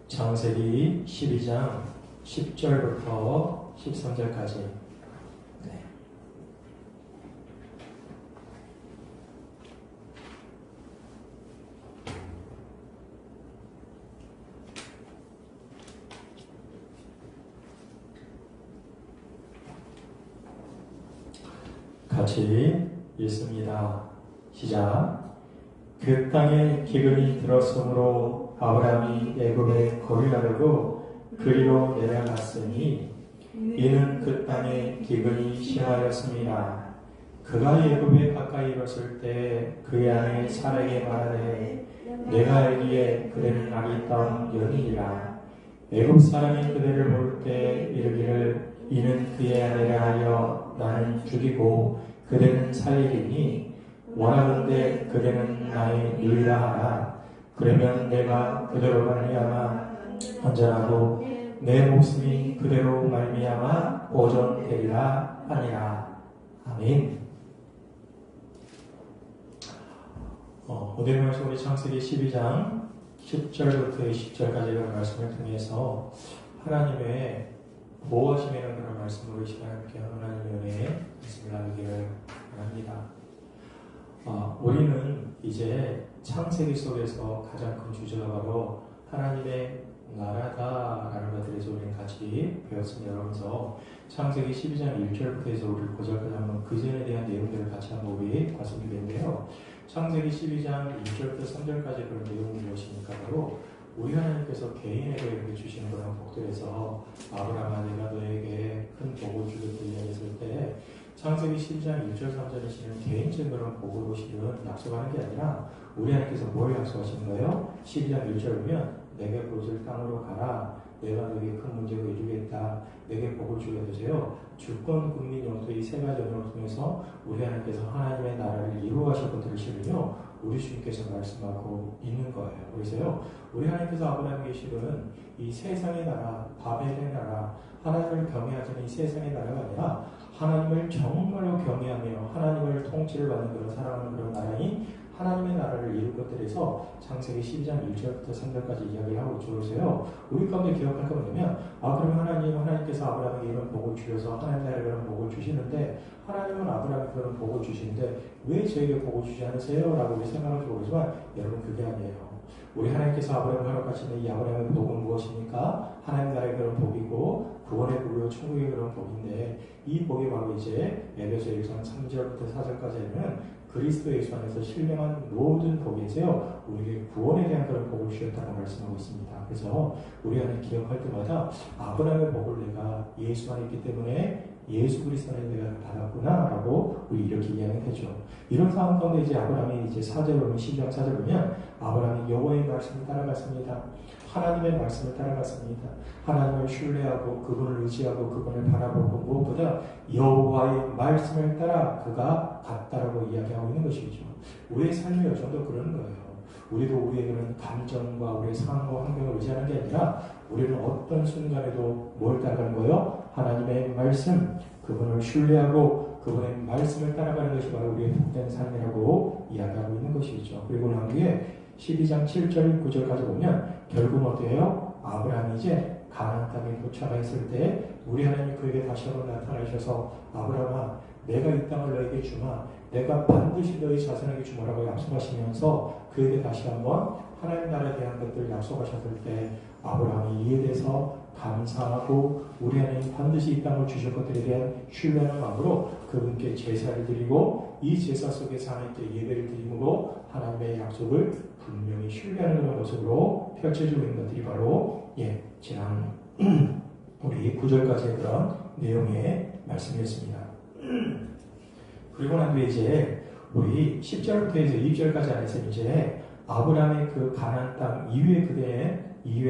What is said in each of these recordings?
창세기 12장 10절부터 13절까지. 같이 읽습니다. 시작. 그 땅에 기근이 들었으므로 아브라함이 애굽에 거류하려고 그리로 내려갔으니 이는 그 땅에 기근이 심하였습니다. 그가 애굽에 가까이 이뤘을 때 그의 아내 사라에게 말하되 내가 알기에 그대는 아기 있던 여인이라. 애굽 사람이 그대를 볼 때 이르기를 이는 그의 아내라 하여 나는 죽이고 그대는 살리리니 원하건대 그대는 나의 유이라 하라. 그러면 내가 그대로 말미암아 안전하고 내 목숨이 그대로 말미암아 보존되리라 하니라. 아멘. 오늘 말씀 우리 창세기 12장 10절부터 20절까지의 말씀을 통해서 하나님의 보호하심이라는 그런 말씀으로 이 시간에 함께 하나님의 은혜에 말씀을 나누기를 바랍니다. 우리는 이제 창세기 속에서 가장 큰 주제가 바로 하나님의 나라다라는 것에 대해서 우리는 같이 배웠습니다. 그러면서 창세기 12장 1절부터 해서 우리 9절까지 한번 그 전에 대한 내용들을 같이 한번 우리 봤으면 좋겠는데요. 창세기 12장 1절부터 3절까지 그런 내용이 무엇입니까? 바로 우리 하나님께서 개인에게 이렇게 주시는 그런 복들에서 아브라함아 내가 너에게 큰 복을 주겠다 이야기했을 때 창세기 12장 1절 3절에 실은 개인적인 그런 복으로 실은 약속하는 게 아니라 우리 하나님께서 뭘 약속하시는 거예요? 12장 1절 보면 내게 보여줄 땅으로 가라. 내가 너에게 큰 문제를 이루겠다. 내게 복을 주게 되세요. 주권, 국민, 영토 이 세 가지 언어를 통해서 우리 하나님께서 하나님의 나라를 이루어가실 것들을 실은요 우리 주님께서 말씀하고 있는 거예요. 그래서요 우리 하나님께서 아브라함에게 실은 이 세상의 나라, 바벨의 나라, 하나님을 경외하지 않는 이 세상의 나라가 아니라 하나님을 정말로 경외하며 하나님을 통치를 받는 그런 사랑하는 그런 나라인 하나님의 나라를 이룰 것들에서 창세기 12장 1절부터 3절까지 이야기를 하고 있죠. 그래서요 우리 가운데 기억할 거 뭐냐면 그럼 하나님께서 아브라함에게 이런 복을 주셔서 하나님 나라에 그런 복을 주시는데 하나님은 아브라함에게 그런 복을 주시는데 왜 저에게 복을 주지 않으세요? 라고 우리 생각을 하고 그러지만 여러분 그게 아니에요. 우리 하나님께서 아브라함을 허락하시는 이 아브라함의 복은 무엇입니까? 하나님 나라의 그런 복이고 구원의 복이고 천국의 그런 복인데 이 복이 바로 이제 에베소 1장 3절부터 4절까지 하면 그리스도 예수 안에서 신령한 모든 복이세요. 우리에게 구원에 대한 그런 복을 주셨다고 말씀하고 있습니다. 그래서 우리 안에 기억할 때마다 아브라함의 복을 내가 예수 안에 있기 때문에 예수 그리스도 안에 내가 받았구나 라고 우리 이렇게 이야기하죠. 이런 상황 가운데 이제 아브라함이 이제 4절 보면 12장 4절 보면 아브라함이 여호와의 말씀을 따라갔습니다. 하나님의 말씀을 따라갔습니다. 하나님을 신뢰하고 그분을 의지하고 그분을 바라보고 무엇보다 여호와의 말씀을 따라 그가 갔다라고 이야기하고 있는 것이죠. 우리의 삶의 여정도 그런 거예요. 우리도 우리의 그런 감정과 우리의 상황과 환경을 의지하는 게 아니라 우리는 어떤 순간에도 뭘 따라가는 거예요? 하나님의 말씀, 그분을 신뢰하고 그분의 말씀을 따라가는 것이 바로 우리의 복된 삶이라고 이야기하고 있는 것이죠. 그리고 난 뒤에 12장 7절 9절까지 보면 결국은 어때요? 아브라함이 이제 가나안 땅에 도착했을 때 우리 하나님이 그에게 다시 한번 나타나셔서 아브라함아 내가 이 땅을 너에게 주마 내가 반드시 너희 자손에게 주마라고 약속하시면서 그에게 다시 한번 하나님 나라에 대한 것들을 약속하셨을 때 아브라함이 이에 대해서 감사하고 우리 하나님 반드시 이 땅을 주실 것들에 대한 신뢰하는 마음으로 그분께 제사를 드리고 이 제사 속에서 하나님께 예배를 드림으로 하나님의 약속을 분명히 신뢰하는 그런 모습으로 펼쳐지고 있는 것들이 바로 지난 우리 9절까지의 그런 내용의 말씀이었습니다. 그리고 난 뒤에 이제 우리 10절부터 해서 2절까지 안에서 이제 아브라함의 그 가나안 땅 이후에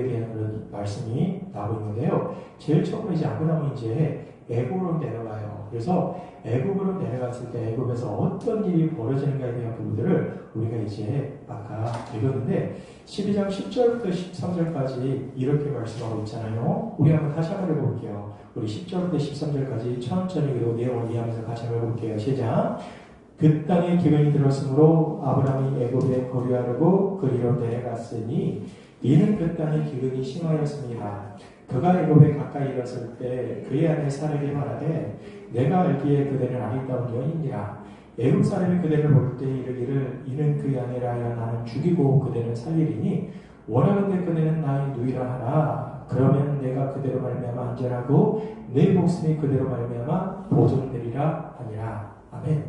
대한 그런 말씀이 나오고 있는데요. 제일 처음으로 이제 아브라함은 이제 애굽으로 내려가요. 그래서 애굽으로 내려갔을 때 애굽에서 어떤 일이 벌어지는가에 대한 부분들을 우리가 이제 아까 읽었는데 12장 10절부터 13절까지 이렇게 말씀하고 있잖아요. 우리 한번 다시 한번 읽어볼게요. 우리 10절부터 13절까지 천천히 그리고 내용을 이해하면서 같이 한번 읽어볼게요. 시작. 그 땅에 기근이 들었으므로 아브라함이 애굽에 거류하려고 그리로 내려갔으니 이는 그 땅의 기근이 심하였습니다. 그가 애굽에 가까이 이르렀을 때 그의 아내 사렙이 말하되 내가 알기에 그대는 아리따운 여인이라. 애굽 사람이 그대를 볼 때 이르기를 이는 그의 아내라 하여 나는 죽이고 그대는 살리리니 원하건대 그대는 나의 누이라 하라. 그러면 내가 그대로 말미암아 안전하고 내 목숨이 그대로 말미암아 보존되리라 하니라. 아멘.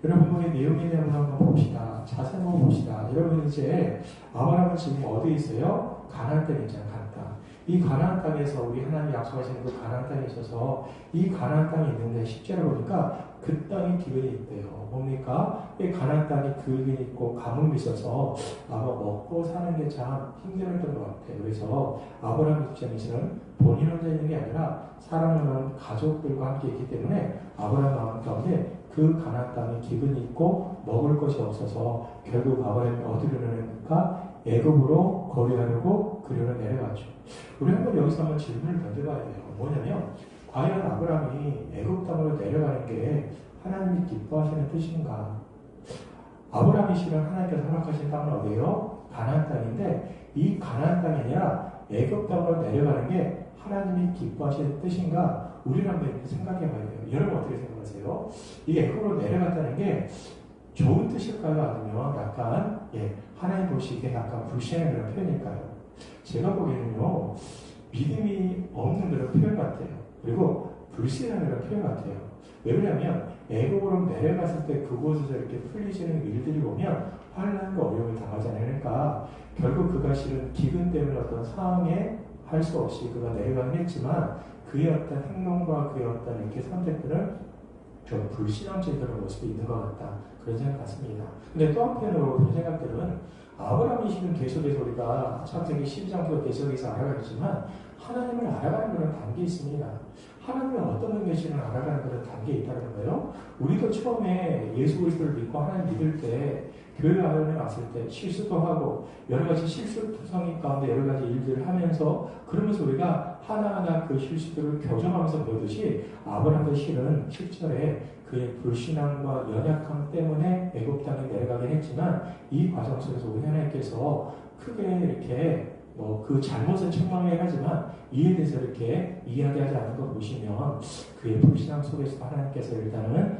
여러분 우리 내용에 대한 한번 봅시다. 자세히 한번 봅시다. 여러분 이제 아브라함은 지금 어디에 있어요? 가나안 땅에 있잖아요. 가나안 땅. 이 가나안 땅에서 우리 하나님이 약속하신 그 가나안 땅에 있어서 이 가나안 땅에 있는데 10절을 보니까 그 땅에 기근이 있대요. 뭡니까? 이 가나안 땅에 기근이 있고 가뭄이 있어서 아마 먹고 사는 게 참 힘들었던 것 같아요. 그래서 아브라함 입장에서는 본인 혼자 있는 게 아니라 사랑하는 가족들과 함께 있기 때문에 아브라함 마음 가운데 그 가나안 땅에 기근이 있고 먹을 것이 없어서 결국 아브라함이 어디로 내려가니까 애굽으로 거류하려고 그리로 내려갔죠. 우리 한번 여기서 한번 질문을 던져봐야 돼요. 뭐냐면 과연 아브라함이 애굽 땅으로 내려가는 게 하나님이 기뻐하시는 뜻인가? 아브라함이 실은 하나님께서 허락하신 땅은 어디예요? 가나안 땅인데 이 가나안 땅이 아니라 애굽 땅으로 내려가는 게 하나님이 기뻐하시는 뜻인가? 우리는 한번 이렇게 생각해 봐야 돼요. 여러분 어떻게 생각하세요? 이 애굽으로 내려갔다는 게 좋은 뜻일까요? 아니면 약간 하나님 보시기에 약간 불신의 그런 표현일까요? 제가 보기에는요 믿음이 없는 그런 표현 같아요. 그리고 불신의 그런 표현 같아요. 왜냐하면 애굽으로 내려갔을 때 그곳에서 이렇게 풀리시는 일들이 보면 환난과 어려움을 당하잖아요. 그러니까 결국 그가 실은 기근 때문에 어떤 상황에 할 수 없이 그가 내려가긴 했지만 그의 어떤 행동과 그의 어떤 이렇게 선택들은 좀 불신앙적인 그런 모습이 있는 것 같다. 그런 생각 같습니다. 근데 또 한편으로 그런 생각들은 아브라함이 실은 계속해서 우리가 창세기 12장부터 계속해서 알아가지만 하나님을 알아가는 그런 단계에 있습니다. 하나님이 어떤 분 계시는 알아가는 그런 단계에 있다는 거예요. 우리도 처음에 예수 그리스도를 믿고 하나님 믿을 때 교회 안에 왔을 때 실수도 하고 여러 가지 실수성이 가운데 여러 가지 일들을 하면서 그러면서 우리가 하나하나 그 실수들을 교정하면서 배우듯이 아브라함도 실은 7절에 그의 불신앙과 연약함 때문에 애굽 땅에 내려가긴 했지만 이 과정 속에서 우리 하나님께서 크게 이렇게 그 잘못은 책망해야지만 이에 대해서 이렇게 이야기하지 않는 걸 보시면 그의 불신앙 속에서 하나님께서 일단은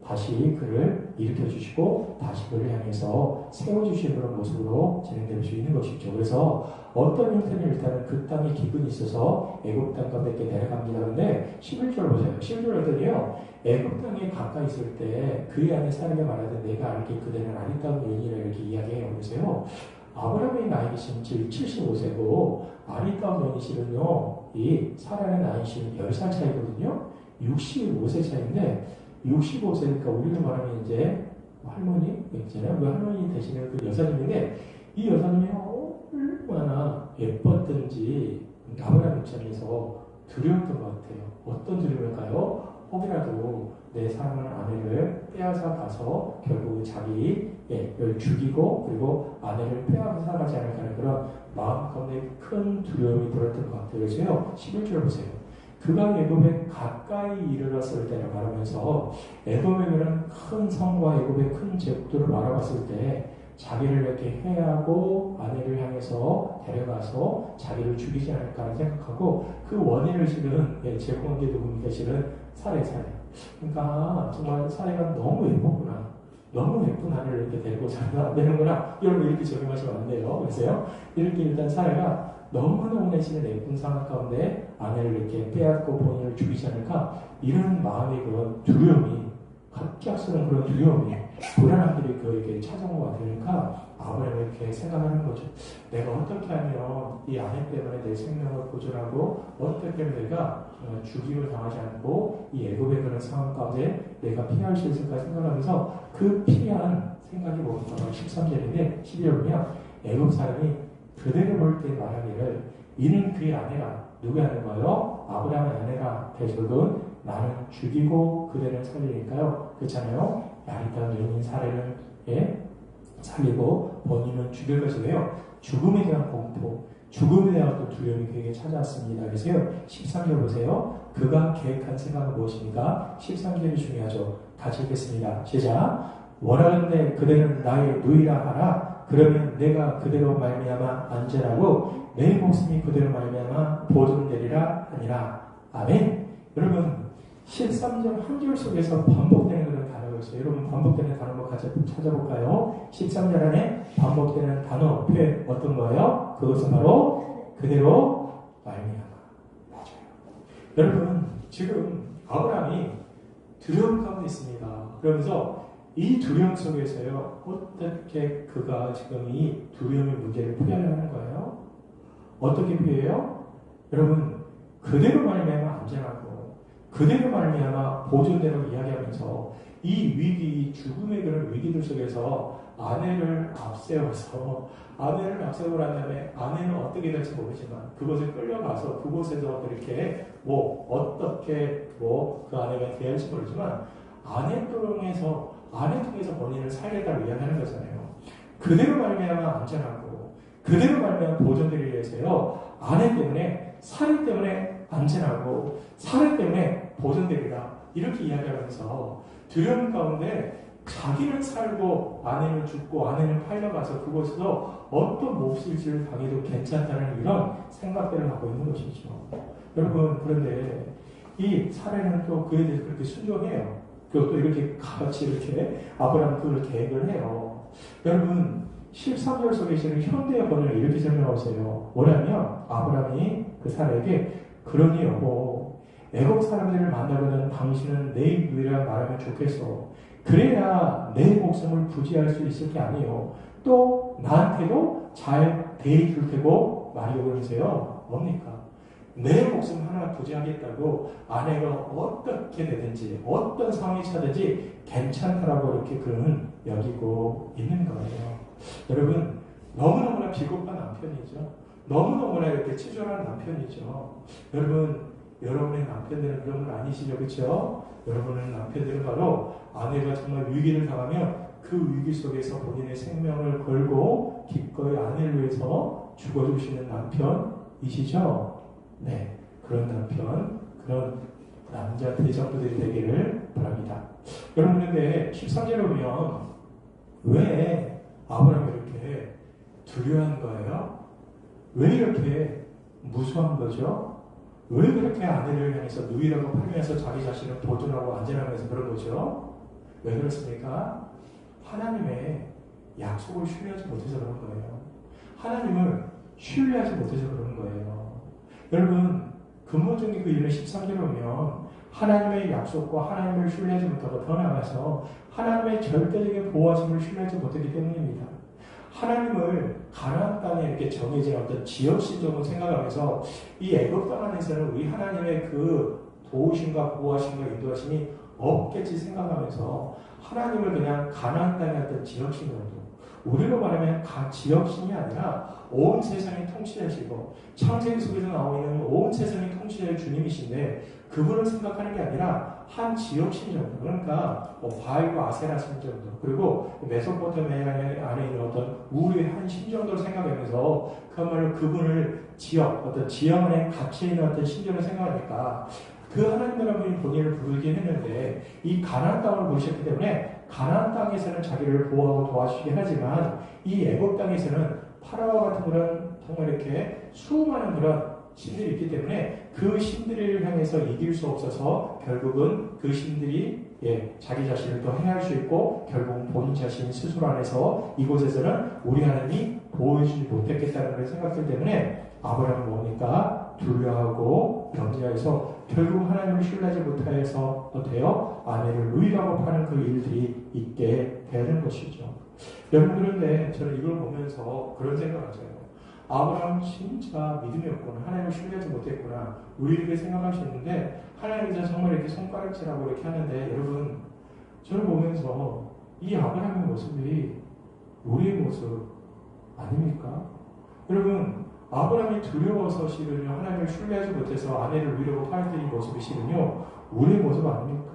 다시 그를 일으켜주시고 다시 그를 향해서 세워주시는 그런 모습으로 진행될 수 있는 것이죠. 그래서 어떤 형태는 일단은 그 땅에 기근이 있어서 애굽 땅 가운데 내려갑니다. 그런데 11절 보세요. 11절 했더니요. 애굽 땅에 가까이 있을 때 그의 아내 사람이 말하되 내가 알기에 그대는 아리따운 여인이라 이렇게 이야기해요. 그래서요. 아브라함의 나이가 지금 75세고 아리따운 여인이시는요. 이 사라의 나이시는 10살 차이거든요. 65세 차이인데 65세니까 우리로 말하면 이제 할머니 있잖아요. 그 할머니 대신에 그 여사님인데 이 여사님이 얼마나 예뻤던지 아브라함 입장에서 두려웠던 것 같아요. 어떤 두려움일까요? 혹이라도 내 사랑하는 아내를 빼앗아 가서 결국 자기를 죽이고 그리고 아내를 빼앗아 가지 않을까 하는 그런 마음 가운데 큰 두려움이 들었던 것 같아요. 그래서요. 11절 보세요. 그가 애굽에 가까이 이르렀을 때를 말하면서 애굽에 그런 큰 성과 애굽의 큰 제국들을 말아봤을 때 자기를 이렇게 해하고 아내를 향해서 데려가서 자기를 죽이지 않을까 생각하고 그 원인을 실은 제공한 게 누굽니까? 실은 사례. 그러니까 정말 사례가 너무 예뻤구나. 너무 예쁜 아내를 이렇게 데리고 자기가 안 되는구나. 여러분 이렇게 적용하시면 안 돼요. 그래서요. 이렇게 일단 사례가 너무너무 내시는 예쁜 상황 가운데 아내를 이렇게 빼앗고 본인을 죽이지 않을까? 이런 마음의 그런 두려움이 갑작스러운 그런 두려움이 불안함들이 그에게 찾아온 것 같아요. 그러니까 아브라함이 이렇게 생각하는 거죠. 내가 어떻게 하면 이 아내 때문에 내 생명을 보존하고 어떻게 하면 내가 죽임을 당하지 않고 이 애굽의 그런 상황 가운데 내가 피할 수 있을까 생각하면서 그 피한 생각이 뭡니까? 13절인데 12절 보면 애굽 사람이 그대를 볼 때 말하기를 이는 그의 아내라. 누구의 아내가요? 아브라함의 아내라. 대적은 나는 죽이고 그대를 살리니까요. 그렇잖아요. 아리따운 여인 사례를 살리고 본인은 죽일 것이고요. 죽음에 대한 공포, 죽음에 대한 또 두려움이 그에게 찾아왔습니다. 그래서요. 13절 보세요. 그가 계획한 생각은 무엇입니까? 13절이 중요하죠. 같이 읽겠습니다. 시작. 원하는데 그대는 나의 누이라 하라. 그러면 내가 그대로 말미암아 안전하고 내 목숨이 그대로 말미암아 보존되리라 하니라. 아멘. 여러분 13절 한 줄 속에서 반복되는 그런 단어가 있어요. 여러분 반복되는 단어 한번 같이 찾아볼까요? 13절 안에 반복되는 단어 표현 어떤 거예요? 그것은 바로 그대로 말미암아. 맞아요. 여러분 지금 아브라함이 두려움 가운데 있습니다. 그러면서 이 두려움 속에서요 어떻게 그가 지금 이 두려움의 문제를 풀려하는 거예요? 어떻게 피해요? 여러분 그대로 말미암아 안전하고 그대로 말미암아 보존대로 이야기하면서 이 위기, 죽음의 그런 위기들 속에서 아내를 앞세워서 아내를 앞세우고 난 다음에 아내는 어떻게 될지 모르지만 그곳에 끌려가서 그곳에서 그렇게 어떻게 그 아내가 대할지 모르지만 아내 통해서 본인을 살려달라고 이야기하는 거잖아요. 그대로 말미암아 안전하고 그대로 말미암아 보존되기 위해서요. 아내 때문에 살인 때문에 안전하고 살인 때문에 보존되리라 이렇게 이야기하면서 두려움 가운데 자기는 살고 아내는 죽고 아내는 팔려가서 그곳에서 어떤 몹쓸지를 당해도 괜찮다는 이런 생각들을 갖고 있는 것이죠. 여러분 그런데 이 사례는 또 그에 대해서 그렇게 순종해요. 그리고 또 이렇게 같이 이렇게 아브라함 그걸 계획을 해요. 여러분 13절 속에 있는 현대의 번역을 이렇게 설명하세요. 뭐냐면 아브라함이 그 사례에게 그러니 여보 애국 사람들을 만나거든 당신은 내 누이라 말하면 좋겠어. 그래야 내 목숨을 부지할 수 있을 게 아니에요. 또 나한테도 잘 대해줄 테고 말이오. 그러세요. 뭡니까? 내 목숨 하나 부지하겠다고 아내가 어떻게 되든지 어떤 상황이 차든지 괜찮다라고 이렇게 그는 여기고 있는 거예요. 여러분 너무너무나 비겁한 남편이죠. 너무너무나 이렇게 치졸한 남편이죠. 여러분의 남편들은 그런 분 아니시죠? 그렇죠? 여러분의 남편들은 바로 아내가 정말 위기를 당하면 그 위기 속에서 본인의 생명을 걸고 기꺼이 아내를 위해서 죽어주시는 남편이시죠? 네, 그런 남편, 그런 남자 대장부들이 되기를 바랍니다. 여러분 근데 13절에 보면 왜 아브라함이 이렇게 두려워한 거예요? 왜 이렇게 무서운 거죠? 왜 그렇게 아내를 향해서 누이라고 팔면서 자기 자신을 보존하고 안전하면서 그런 거죠? 왜 그렇습니까? 하나님의 약속을 신뢰하지 못해서 그런 거예요. 하나님을 신뢰하지 못해서 그런 거예요. 여러분 근본적인 그 이유는 13절에 보면 하나님의 약속과 하나님을 신뢰하지 못하고 더 나아가서 하나님의 절대적인 보호하심을 신뢰하지 못했기 때문입니다. 하나님을 가나안 땅에 이렇게 정해진 어떤 지역신적으로 생각하면서 이 애굽 땅 안에서는 우리 하나님의 그 도우심과 보호하심과 인도하심이 없겠지 생각하면서 하나님을 그냥 가나안 땅의 어떤 지역신 정도, 우리로 말하면 지역신이 아니라 온 세상이 통치하시고 창세기 속에서 나오는 온 세상이 통치할 주님이신데 그분을 생각하는 게 아니라 한 지역신 정도, 그러니까 바알과 아세라 신 정도, 그리고 메소포타미아 안에 있는 어떤 우리의 한 신 정도를 생각하면서 그야말로 그분을 어떤 지역 안에 갇혀 있는 어떤 신정을 생각하니까 그 하나님이라는 분이 본인을 부르긴 했는데 이 가나안 땅을 보셨기 때문에 가나안 땅에서는 자기를 보호하고 도와주시긴 하지만 이 애굽 땅에서는 파라오와 같은 그런 정말 이렇게 수많은 그런 신들이 있기 때문에 그 신들을 향해서 이길 수 없어서 결국은 그 신들이 자기 자신을 또 해할 수 있고 결국은 본인 자신 스스로 안에서 이곳에서는 우리 하나님이 보호해주지 못했겠다는 그런 생각들 때문에 아브라함은 뭐니까 두려워하고 경계해서 결국 하나님을 신뢰하지 못해서 어때요? 아내를 누이라고 파는 그 일들이 있게 되는 것이죠. 여러분 그런데 저는 이걸 보면서 그런 생각을 하죠. 아브라함 진짜 믿음이 없구나. 하나님을 신뢰하지 못했구나. 우리 이렇게 생각할 수 있는데 하나님께서 정말 이렇게 손가락질하고 이렇게 하는데 여러분 저를 보면서 이 아브라함의 모습이 우리의 모습 아닙니까? 여러분 아브라함이 두려워서 싫으며 하나님을 신뢰하지 못해서 아내를 위로고 팔던 모습이 싫으며 우리의 모습 아닙니까?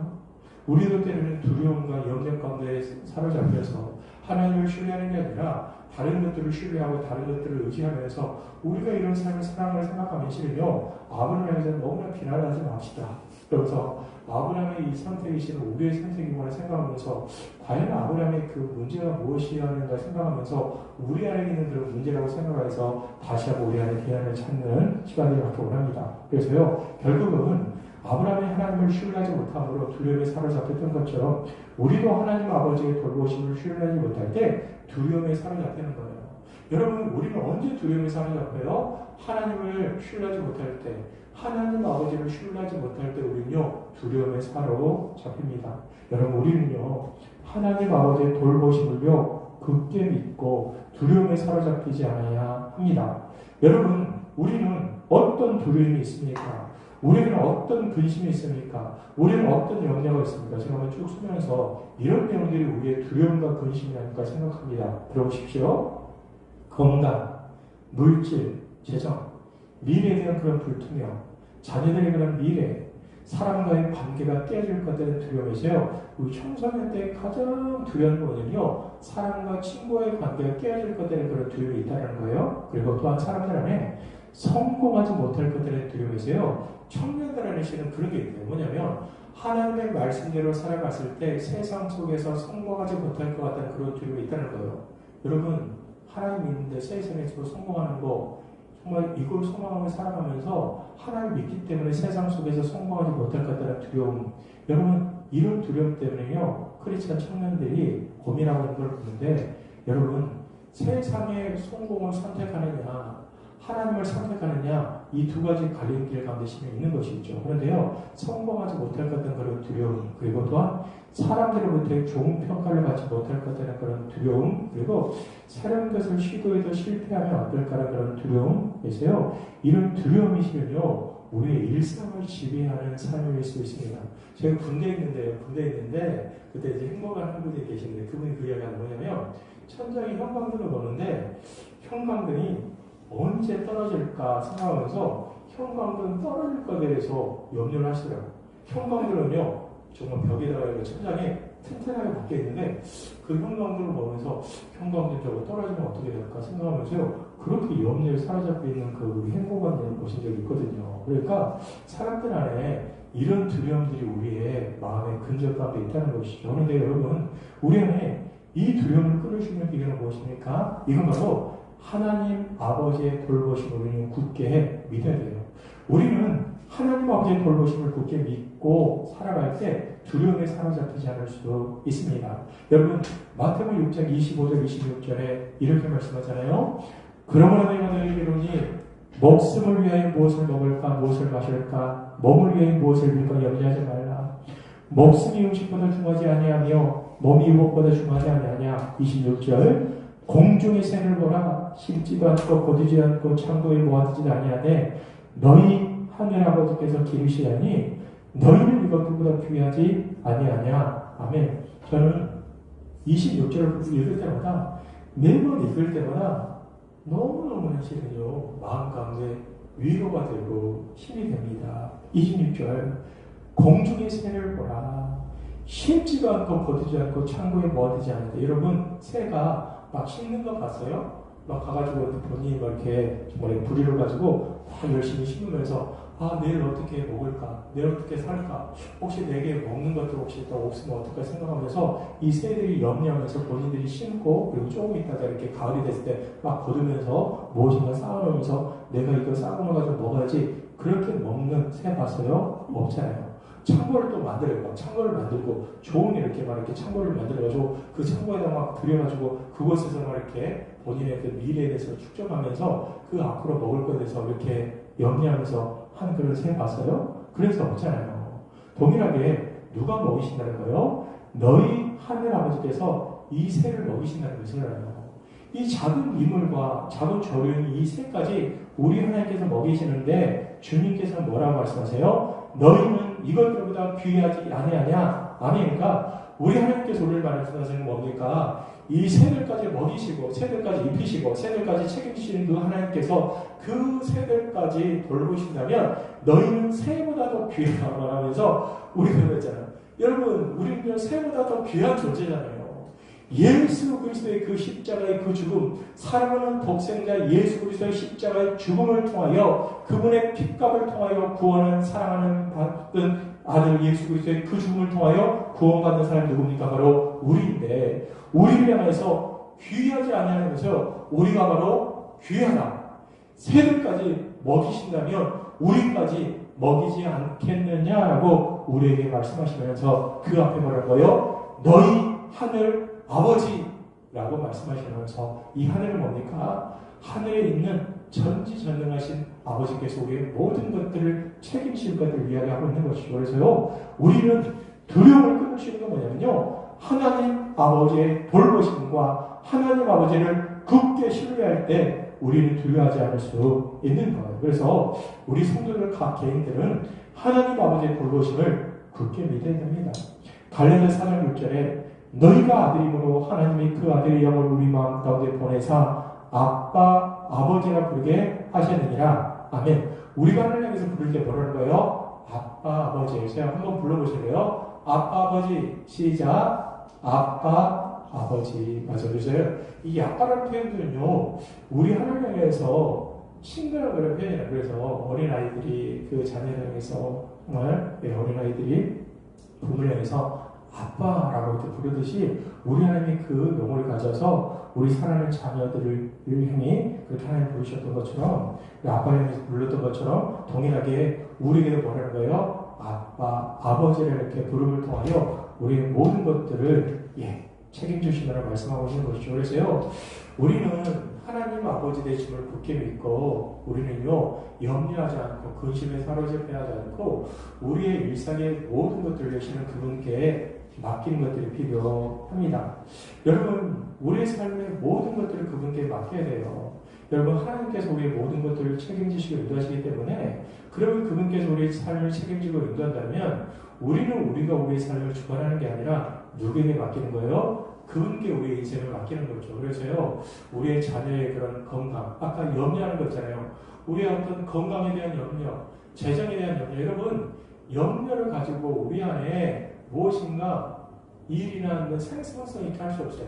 우리도 때로는 두려움과 염려 가운데 사로잡혀서 하나님을 신뢰하는 게 아니라 다른 것들을 신뢰하고 다른 것들을 의지하면서 우리가 이런 삶의 사랑을 생각하면 실은요, 아브라함에 대해서 너무나 비난하지 맙시다. 그래서 아브라함의 이 선택이 실은 우리의 선택이구나 생각하면서 과연 아브라함의 그 문제가 무엇이었는가 생각하면서 우리 안에 있는 그런 문제라고 생각해서 다시 한번 우리 안에 대안을 찾는 시간이 갖고 합니다. 그래서요, 결국은 아브라함이 하나님을 신뢰하지 못함으로 두려움에 사로잡혔던 것처럼 우리도 하나님 아버지의 돌보심을 신뢰하지 못할 때 두려움에 사로잡히는 거예요. 여러분, 우리는 언제 두려움에 사로잡혀요? 하나님을 신뢰하지 못할 때, 하나님 아버지를 신뢰하지 못할 때 우리는요, 두려움에 사로잡힙니다. 여러분, 우리는요, 하나님 아버지의 돌보심을요, 굳게 믿고 두려움에 사로잡히지 않아야 합니다. 여러분, 우리는 어떤 두려움이 있습니까? 우리는 어떤 근심이 있습니까? 우리는 어떤 염려가 있습니까? 제가 한번 쭉 쓰면서 이런 내용들이 우리의 두려움과 근심이 아닐까 생각합니다. 들어보십시오. 건강, 물질, 재정, 미래에 대한 그런 불투명, 자녀들의 그런 미래, 사람과의 관계가 깨질 것 같다는 두려움이세요. 우리 청소년 때 가장 두려운 거는요, 사람과 친구와의 관계가 깨질 것 같다는 그런 두려움이 있다는 거예요. 그리고 또한 사람들 안에 성공하지 못할 것 같다는 두려움이세요. 청년들 안에 실은 그런 게 있대요. 뭐냐면 하나님의 말씀대로 살아갔을 때 세상 속에서 성공하지 못할 것 같다는 그런 두려움이 있다는 거예요. 여러분, 하나님 믿는데 세상에서 성공하는 거 정말 이걸 소망하며 살아가면서 하나님 믿기 때문에 세상 속에서 성공하지 못할 것 같다는 두려움. 여러분, 이런 두려움 때문에요, 크리스찬 청년들이 고민하고 있는 걸 보는데, 여러분, 세상의 성공을 선택하느냐 하나님을 선택하느냐, 이 두 가지 갈림길 가운데 심해 있는 것이죠. 그런데요, 성공하지 못할 것 같은 그런 두려움, 그리고 또한 사람들로부터의 좋은 평가를 받지 못할 것 같다는 그런 두려움, 그리고 새로운 것을 시도해도 실패하면 어떨까라는 그런 두려움에서요, 이런 두려움이 실은요, 우리의 일상을 지배하는 삶일 수 있습니다. 제가 군대에 있는데 그때 이제 행복한 한 분이 계신데 그분이 그 이야기가 뭐냐면, 천장이 형광등을 보는데 형광등이 언제 떨어질까 생각하면서 형광등 떨어질 것에 대해서 염려를 하시더라고요. 형광등은요, 정말 벽에다가 천장에 튼튼하게 박혀 있는데 그 형광등을 보면서 형광등 저거 떨어지면 어떻게 될까 생각하면서요, 그렇게 염려에 사로잡혀 있는 그 우리 행복한 일을 보신 적이 있거든요. 그러니까 사람들 안에 이런 두려움들이 우리의 마음의 근접 가운데 있다는 것이죠. 그런데 여러분, 우리 안에 이 두려움을 끊을 수 있는 비결은 무엇입니까? 이건 바로 하나님 아버지의 돌보심을 우리는 굳게 믿어야 돼요. 우리는 하나님 아버지의 돌보심을 굳게 믿고 살아갈 때 두려움에 사로잡히지 않을 수도 있습니다. 여러분, 마태복음 6장 25절 26절에 이렇게 말씀하잖아요. 그러므로 내가 너희에게 이르노니 목숨을 위하여 무엇을 먹을까 무엇을 마실까 몸을 위하여 무엇을 입을까 염려하지 말라. 목숨이 음식보다 중하지 아니하며 몸이 유혹보다 중하지 아니하냐. 26절 공중의 새를 보라. 심지도 않고 거두지 않고 창고에 모아두지 아니하되 너희 하늘 아버지께서 기르시다니 너희는 이것들보다 귀하지 아니하냐. 아멘. 저는 26절을 읽을 때마다, 매번 읽을 때마다 너무너무 실은요, 마음 가운데 위로가 되고 힘이 됩니다. 26절 공중의 새를 보라. 심지도 않고 거두지 않고 창고에 모아두지 않는데, 여러분, 새가 막 씹는 거 봤어요? 막 가가지고 본인이 막 이렇게 정말 부리를 가지고 막 열심히 씹으면서 내일 어떻게 먹을까? 내일 어떻게 살까? 혹시 내게 먹는 것들 혹시 또 없으면 어떨까 생각하면서 이 새들이 염려하면서 본인들이 심고, 그리고 조금 있다가 이렇게 가을이 됐을 때 막 거두면서 무엇인가 쌓아놓으면서 내가 이거 쌓아놓아가지고 먹어야지, 그렇게 먹는 새 봤어요? 없잖아요. 창고를 또 만들어요. 막 창고를 만들고 좋은 이렇게 막 이렇게 창고를 만들어가지고 그 창고에다 막 들여가지고 그곳에서 막 이렇게 본인의 그 미래에 대해서 축적하면서 그 앞으로 먹을 것에 대해서 이렇게 염려하면서 한 그런 새 봤어요? 그래서 없잖아요. 동일하게 누가 먹이신다는 거예요? 너희 하늘 아버지께서 이 새를 먹이신다는 것을, 이 작은 이물과 작은 조류인 이 새까지 우리 하나님께서 먹이시는데 주님께서 뭐라고 말씀하세요? 너희는 이것들보다 귀하지 아니하냐. 아니니까 우리 하나님께서 우리를 말씀하시는 뭡니까? 이 새들까지 먹이시고 새들까지 입히시고 새들까지 책임지시는 그 하나님께서 그 새들까지 돌보신다면 너희는 새보다 더 귀하다고 말하면서 우리가 그랬잖아요. 여러분, 우리는 새보다 더 귀한 존재잖아요. 예수 그리스도의 그 십자가의 그 죽음, 사랑하는 독생자 예수 그리스도의 십자가의 죽음을 통하여 그분의 핏값을 통하여 구원한 사랑하는 받은 아들 예수 그리스도의 그 죽음을 통하여 구원받는 사람이 누굽니까? 바로 우리인데, 우리를 향해서 귀하지 않냐는 것을 우리가 바로 귀하다. 새들까지 먹이신다면 우리까지 먹이지 않겠느냐라고 우리에게 말씀하시면서 그 앞에 뭐라는 거예요? 너희 하늘 아버지라고 말씀하시면서 이 하늘은 뭡니까? 하늘에 있는 전지전능하신 아버지께서 우리의 모든 것들을 책임질 것을 이야기하고 있는 것이죠. 그래서요, 우리는 두려움을 끊을 수 있는 건 뭐냐면요, 하나님 아버지의 돌보심과 하나님 아버지를 굳게 신뢰할 때 우리는 두려워하지 않을 수 있는 거예요. 그래서 우리 성도들 각 개인들은 하나님 아버지의 돌보심을 굳게 믿어야 됩니다. 갈라디아 4장 6절에 너희가 아들이므로 하나님이 그 아들의 영을 우리 마음 가운데 보내사 아빠 아버지라 부르게 하셨느니라. 아멘. 우리가 하나님께서 부를 때 뭐라는 거예요? 아빠 아버지. 제가 한번 불러보실래요? 아빠 아버지. 시작. 아빠 아버지. 맞아주세요. 이 아빠라는 표현은요, 우리 하나님께서 친근한 그런 표현이에요. 그래서 어린아이들이 그 자녀를 향해서 정말 어린아이들이 부모를 향해서 아빠라고 이렇게 부르듯이 우리 하나님이 그 명을 가져서 우리 사랑하는 자녀들을 향해 그렇게 하나님 부르셨던 것처럼, 아빠를 향해서 불렀던 것처럼 동일하게 우리에게도 뭐라는 거예요? 아빠, 아버지를 이렇게 부름을 통하여 우리의 모든 것들을 책임지시라고 말씀하고 있는 것이죠. 그래서요, 우리는 하나님 아버지 되심을 굳게 믿고 우리는요, 염려하지 않고 근심에 사로잡혀하지 않고 우리의 일상의 모든 것들을 여시는 그분께 맡기는 것들이 필요합니다. 여러분, 우리의 삶의 모든 것들을 그분께 맡겨야 돼요. 여러분, 하나님께서 우리의 모든 것들을 책임지시고 인도하시기 때문에, 그러면 그분께서 우리의 삶을 책임지고 인도한다면 우리는 우리가 우리의 삶을 주관하는 게 아니라 누구에게 맡기는 거예요? 그분께 우리의 인생을 맡기는 거죠. 그래서요, 우리의 자녀의 그런 건강, 아까 염려하는 거 있잖아요. 우리의 어떤 건강에 대한 염려, 재정에 대한 염려, 여러분, 염려를 가지고 우리 안에 무엇인가 일이나 생산성 있게 할 수 없어요.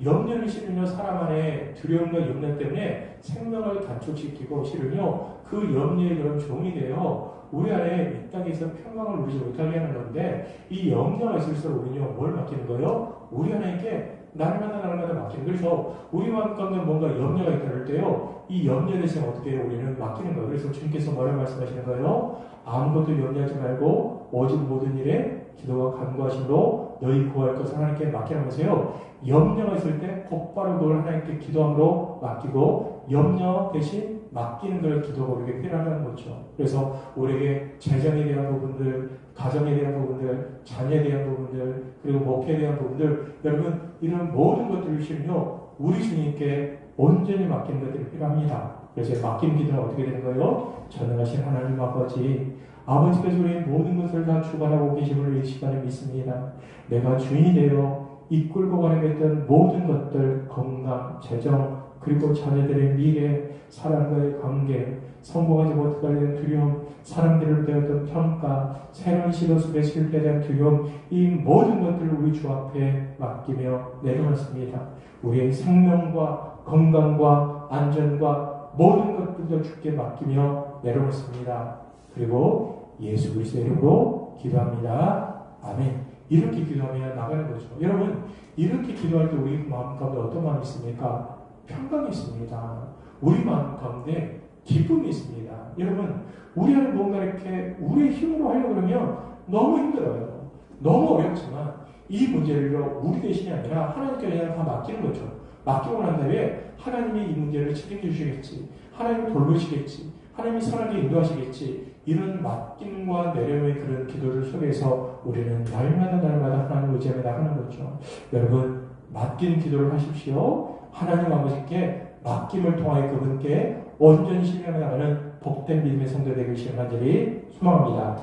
염려를 실은요, 사람 안에 두려움과 염려 때문에 생명을 단축시키고 실은요, 그 염려의 그런 종이 되어 우리 안에 이 땅에서 평강을 누리지 못하게 하는 건데, 이 염려가 있을수록 우리는요, 뭘 맡기는 거예요? 우리 하나님께 날마다 맡기는. 그래서 우리 마음 가운데 뭔가 염려가 있다 할 때요, 이 염려 대신 어떻게 해요? 우리는 맡기는 거예요. 그래서 주님께서 뭐라고 말씀하시는 거예요? 아무것도 염려하지 말고 오직 모든 일에 기도와 간구하심으로 너희 구할 것을 하나님께 맡기라면서요, 염려가 있을 때 곧바로 그걸 하나님께 기도함으로 맡기고 염려 대신 맡기는 걸 기도가 우리에게 필요하다는 거죠. 그래서 우리에게 재정에 대한 부분들, 가정에 대한 부분들, 자녀에 대한 부분들, 그리고 목회에 대한 부분들, 여러분, 이런 모든 것들을 실은요, 우리 주님께 온전히 맡기는 것들이 필요합니다. 그래서 맡긴 기도는 어떻게 되는 거예요? 전능하신 하나님 아버지께서 우리의 모든 것을 다 주관하고 계심을 이 시간에 믿습니다. 내가 주인이 되어 이끌고 가는 했던 모든 것들, 건강, 재정, 그리고 자녀들의 미래, 사람과의 관계, 성공하지 못하게 된 두려움, 사람들을 대하던 평가, 새로운 시도 속에 실패에 대한 두려움, 이 모든 것들을 우리 주 앞에 맡기며 내려놓습니다. 우리의 생명과 건강과 안전과 모든 것들도 주께 맡기며 내려놓습니다. 그리고 예수 그리스도의 이름으로 기도합니다. 아멘. 이렇게 기도하며 나가는 거죠. 여러분, 이렇게 기도할 때 우리 마음 가운데 어떤 마음이 있습니까? 평강이 있습니다. 우리 마음 가운데 기쁨이 있습니다. 여러분, 우리 안에 뭔가 이렇게 우리의 힘으로 하려고 그러면 너무 힘들어요. 너무 어렵지만 이 문제를 우리 대신이 아니라 하나님께 그냥 다 맡기는 거죠. 맡기고 난 다음에 하나님이 이 문제를 책임져 주시겠지. 하나님이 돌보시겠지. 하나님이 사랑에 인도하시겠지. 이런 맡김과 내려놓의 그런 기도를 속에서 우리는 날마다 하나님을 의지하며 나가는 거죠. 여러분, 맡긴 기도를 하십시오. 하나님 아버지께 맡김을 통하여 그분께 온전히 신뢰하며 나가는 복된 믿음의 성도 되길 간절히 소망합니다.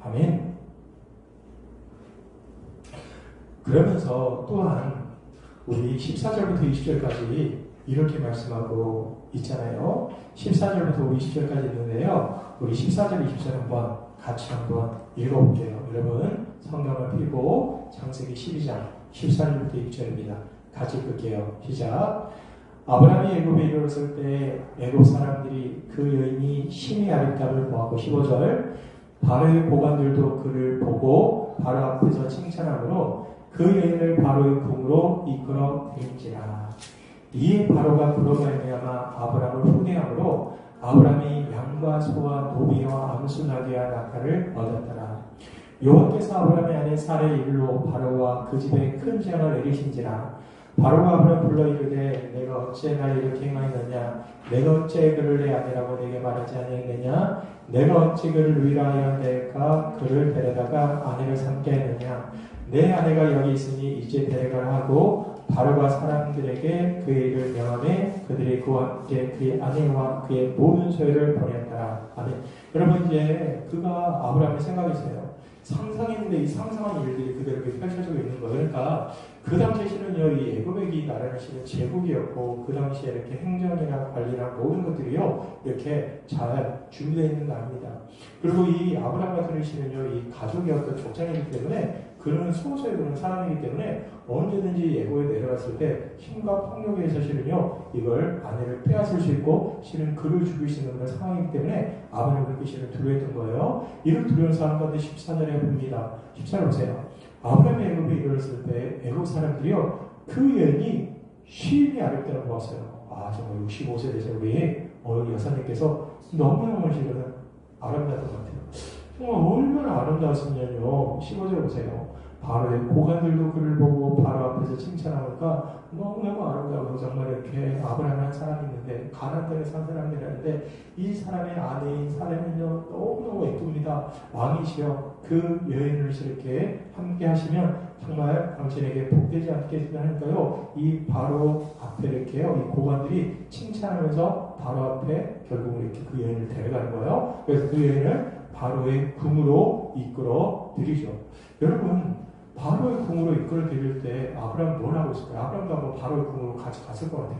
아멘. 그러면서 또한 우리 14절부터 20절까지 이렇게 말씀하고 있잖아요. 14절부터 20절까지 있는데요. 우리 14절, 20절 한번 같이 한번 읽어볼게요. 여러분, 성경을 펴고 창세기 12장 14절부터 20절입니다. 같이 볼게요. 시작. 아브라함이 애굽에 이르렀을 때 애굽 사람들이 그 여인이 심히 아름다움을 보았고 15절 바로의 고관들도 그를 보고 바로 앞에서 칭찬하므로 그 여인을 바로의 궁으로 이끌어 들인지라. 이에 바로가 그로 말미암아 아브라함을 후대함으로 아브라함이 양과 소와 노비와 암수나귀와 낙타를 얻었더라. 여호와께서 아브라함의 아내 사라의 일로 바로와 그 집에 큰 재앙을 내리신지라. 바로가 아브라함을 불러 이르되 내가 어찌 날 이렇게 행하였느냐 내가 어찌 그를 내 아내라고 내게 말하지 아니했느냐 내가 어찌 그를 위로하여 내가 그를 데려다가 아내를 삼게 했느냐 내 아내가 여기 있으니 이제 데려가라 하고 바로가 사람들에게 그의 일을 명하매 그들이 그와 함께 그의 아내와 그의 모든 소유를 보냈더라. 아멘. 여러분 이제 그가 아브라함의 생각이세요. 상상했는데 이 상상한 일들이 그대로 펼쳐지고 있는 거예요. 그러니까 그 당시에 실은요, 이 애굽의 나라는 실은 제국이었고 그 당시에 이렇게 행정이나 관리나 모든 것들이요 이렇게 잘 준비되어 있는 나라입니다. 그리고 이 아브라함 같은 실은요, 이 가족의 어떤 족장이기 때문에 그는 소수의 그런 사람이기 때문에 언제든지 애굽에 내려갔을 때 힘과 폭력에 의해서 실은요 이걸 아내를 빼앗을 수 있고 실은 그를 죽일 수 있는 그런 상황이기 때문에 아브라함은 그렇게 실은 두려워했던 거예요. 이를 두려운 사람 가운데 14절에 봅니다. 14절 보세요. 아브라함이 애굽에 이르렀을 때 애굽 사람들이요 그 여인이 심히 아름다움을 보았어요. 아 정말 65세 되신 우리 여사님께서 너무너무 지금 아름다웠던 것 같아요. 정말 얼마나 아름다웠으면요 15절 보세요. 바로의 고관들도 그를 보고 바로 앞에서 칭찬하니까 너무너무 아름다워. 정말 이렇게 아브라함이라는 사람이 있는데 가나안 땅에 산 사람이라는데 이 사람의 아내인 사람은요 너무너무 예쁩니다. 왕이시여 그 여인을 이렇게 함께 하시면 정말 당신에게 복되지 않겠느냐 하니까요 이 바로 앞에 이렇게요 이 고관들이 칭찬하면서 바로 앞에 결국 이렇게 그 여인을 데려가는 거예요. 그래서 그 여인을 바로의 궁으로 이끌어 들이죠. 여러분 바로의 궁으로 이끌어 들일 때 아브라함은 뭘 하고 있을까요? 아브라함도 한번 바로의 궁으로 같이 갔을 것 같아요.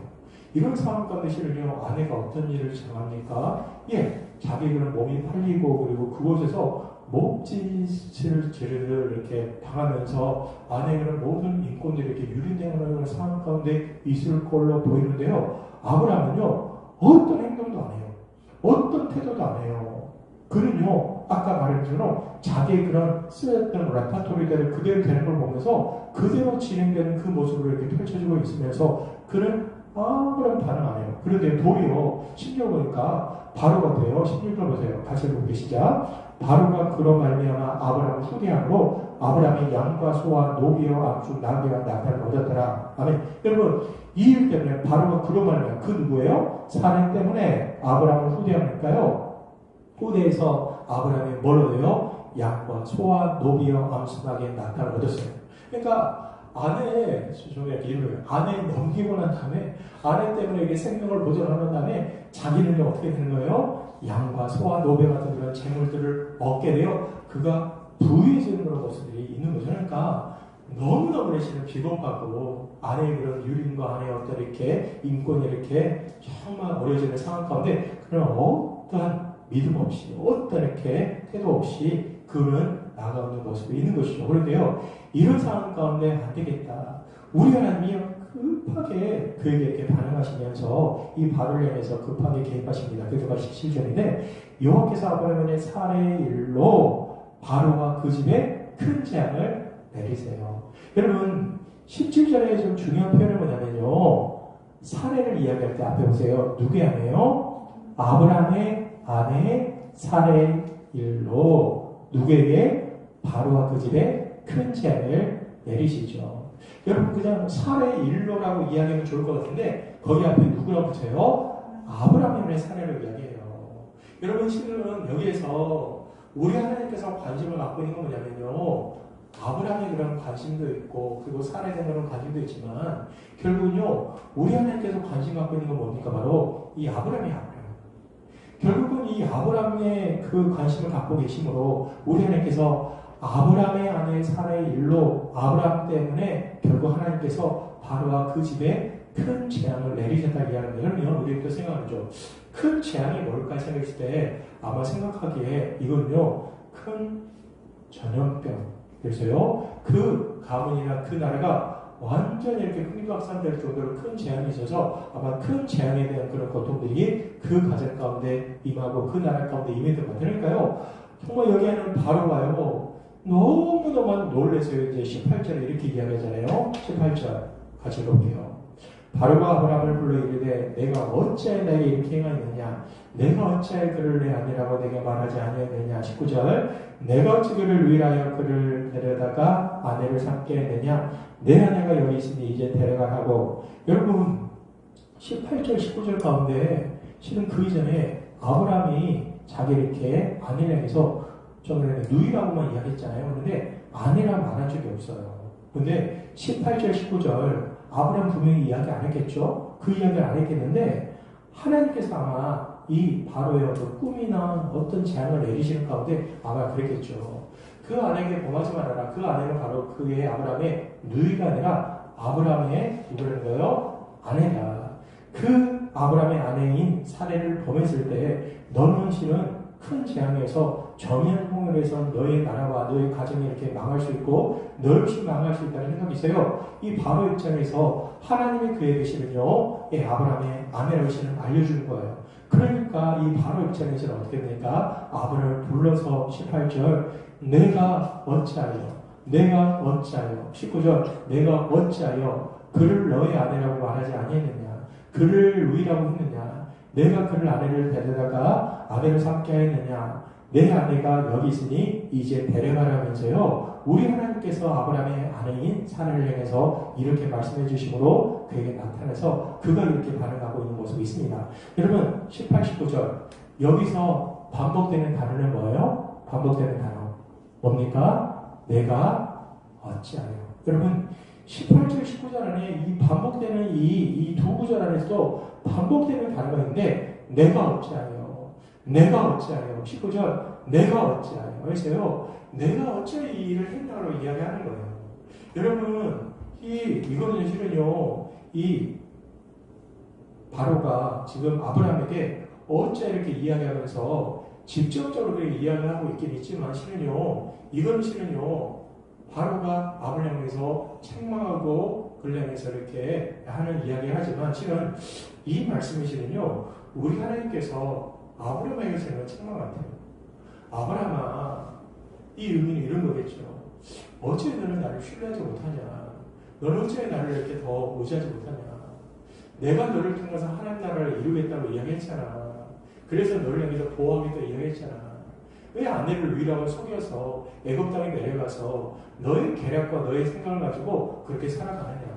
이런 상황 가운데 실은요 아내가 어떤 일을 당합니까? 자기 그런 몸이 팔리고 그리고 그곳에서 몸짓을 이렇게 당하면서 아내의 그런 모든 인권들이 이렇게 유린되는 상황 가운데 있을 걸로 보이는데요. 아브라함은요 어떤 행동도 안 해요. 어떤 태도도 안 해요. 그는요 아까 말한 대로 자기의 그런 쓰였던 레파토리대로 그대로 되는 걸 보면서 그대로 진행되는 그 모습으로 이렇게 펼쳐지고 있으면서 그는 아무런 반응 안 해요. 그런데 도리어 심지어 보니까 바로가 돼요. 16절 보세요. 같이 읽어보기 시작. 바로가 그로 말미암아 아브라함을 후대함으로 아브라함이 양과 소와 노비와 암수 나귀와 낙타를 얻었더라. 아멘. 여러분 이 일 때문에 바로가 그로 말미암아 그 누구예요? 사례 때문에 아브라함을 후대하니까요. 후대에서 아브라함이 뭘 얻어요? 양과 소와 노비와 암수 나귀와 낙타를 얻었어요. 그러니까 아내 넘기고 난 다음에 아내 때문에 이게 생명을 보존하는 다음에 자기는 어떻게 되는 거예요? 양과 소와 노베 같은 그런 재물들을 얻게 되어 그가 부유해지는 그런 모습들이 있는 거죠. 그러니까 너무너무 내시는 비겁하고 아내의 그런 유린과 아내의 어떤 이렇게 인권이 이렇게 정말 어려지는 상황 가운데 그런 어떠한 믿음 없이 어떤 이렇게 태도 없이 그는 나아가는 모습이 있는 것이죠. 그런데요, 이런 상황 가운데 안 되겠다. 우리 하나님이 급하게 그에게 이렇게 반응하시면서 이 바로를 향해서 급하게 개입하십니다. 그래서 17절인데 여호와께서 아브라함의 사례의 일로 바로와 그 집에 큰 재앙을 내리세요. 여러분 17절에 좀 중요한 표현은 뭐냐면요. 사례를 이야기할 때 앞에 보세요. 누구의 아내요? 아브라함의 아내 사례의 일로 누구에게? 바로와 그 집에 큰 재앙을 내리시죠. 여러분 그냥 사례의 일로라고 이야기하면 좋을 것 같은데 거기 앞에 누구라고 보세요? 아브라함의 사례를 이야기해요. 여러분 실은 여기에서 우리 하나님께서 관심을 갖고 있는 건 뭐냐면요. 아브라함의 그런 관심도 있고 그리고 사례에 대한 그런 관심도 있지만 결국은요. 우리 하나님께서 관심 갖고 있는 건 뭡니까? 바로 이 아브라함이에요. 결국은 이 아브라함의 그 관심을 갖고 계심으로 우리 하나님께서 아브라함의 아내 사례의 일로 아브라함 때문에 결국 하나님께서 바로와 그 집에 큰 재앙을 내리셨다 이야기합니다. 그러면 우리 또 생각하죠. 큰 재앙이 뭘까 생각했을 때 아마 생각하기에 이건요 큰 전염병. 그래서요 그 가문이나 그 나라가 완전히 이렇게 흥미박산될 정도로 큰 재앙이 있어서 아마 큰 재앙에 대한 그런 고통들이 그 가정 가운데 임하고 그 나라 가운데 임했던 것 같으니까요. 정말 여기에는 바로가요. 너무너무 놀라서요. 이제 18절에 이렇게 이야기하잖아요. 18절 같이 볼게요. 바로가 아브라함을 불러 이르되 내가 어찌하여 나에게 이렇게 행하였느냐 내가 어찌하여 그를 내 아내라고 내게 말하지 아니하였느냐 19절 내가 어찌 그를 위하여 그를 데려다가 아내를 삼게 했느냐 내 아내가 여기 있으니 이제 데려가 하고 여러분 18절 19절 가운데 실은 그 이전에 아브라함이 자기 이렇게 아내를 향해서 저는 누이라고만 이야기했잖아요. 그런데 아내라 말한 적이 없어요. 근데 18절 19절 아브라함 분명히 이야기 안 했겠죠? 그 이야기를 안 했겠는데 하나님께서 아마 이 바로의 어떤 꿈이나 어떤 재앙을 내리시는 가운데 아마 그랬겠죠. 그 아내에게 범하지 말아라. 그 아내는 바로 그의 아브라함의 누이가 아니라 아브라함의 누구라는 거예요? 아내다. 그 아브라함의 아내인 사례를 범했을 때 너는 실은 큰 재앙에서 전면 홍해에서 너의 나라와 너의 가정이 이렇게 망할 수 있고 너 역시 망할 수 있다는 생각이 있어요. 이 바로 입장에서 하나님이 그에게 실은요 아브라함의 아내라고 실은 알려주는 거예요. 그러니까 이 바로 입장에서는 어떻게 됩니까? 아브라함을 불러서 18절 내가 어찌하여 19절 내가 어찌하여 그를 너의 아내라고 말하지 아니했느냐 그를 누이라고 했느냐 내가 그를 아내를 데려다가 아내를 삼게 하였느냐 내 아내가 여기 있으니 이제 데려가라면서요 우리 하나님께서 아브라함의 아내인 사라를 향해서 이렇게 말씀해 주심으로 그에게 나타나서 그가 이렇게 반응하고 있는 모습이 있습니다. 여러분 18, 19절 여기서 반복되는 단어는 뭐예요? 반복되는 단어 뭡니까? 내가 어찌하여 여러분 18절 19절 안에 이 반복되는 이 두 구절 안에서도 반복되는 단어가 있는데 내가 어찌하여 19절 내가 어찌하여 그래서요 내가 어찌하여 이 일을 했냐고 이야기하는 거예요. 여러분 이거는 실은요 이 바로가 지금 아브라함에게 어찌하여 이렇게 이야기하면서 직접적으로 이야기하고 있긴 있지만 실은요 이거는 실은요 바로가 아브라함에서 책망하고 그를 향해서 이렇게 하는 이야기를 하지만 실은 이 말씀이 실은요 우리 하나님께서 아브라함에게서는 책망 같아요. 아브라함아 이 의미는 이런 거겠죠. 어찌 너는 나를 신뢰하지 못하냐 너는 어찌 나를 이렇게 더 의지하지 못하냐 내가 너를 통해서 하나님 나라를 이루겠다고 이야기했잖아. 그래서 너를 향해서 보호하겠다고 이야기했잖아. 왜 아내를 위라고 속여서 애굽 땅에 내려가서 너의 계략과 너의 생각을 가지고 그렇게 살아가느냐.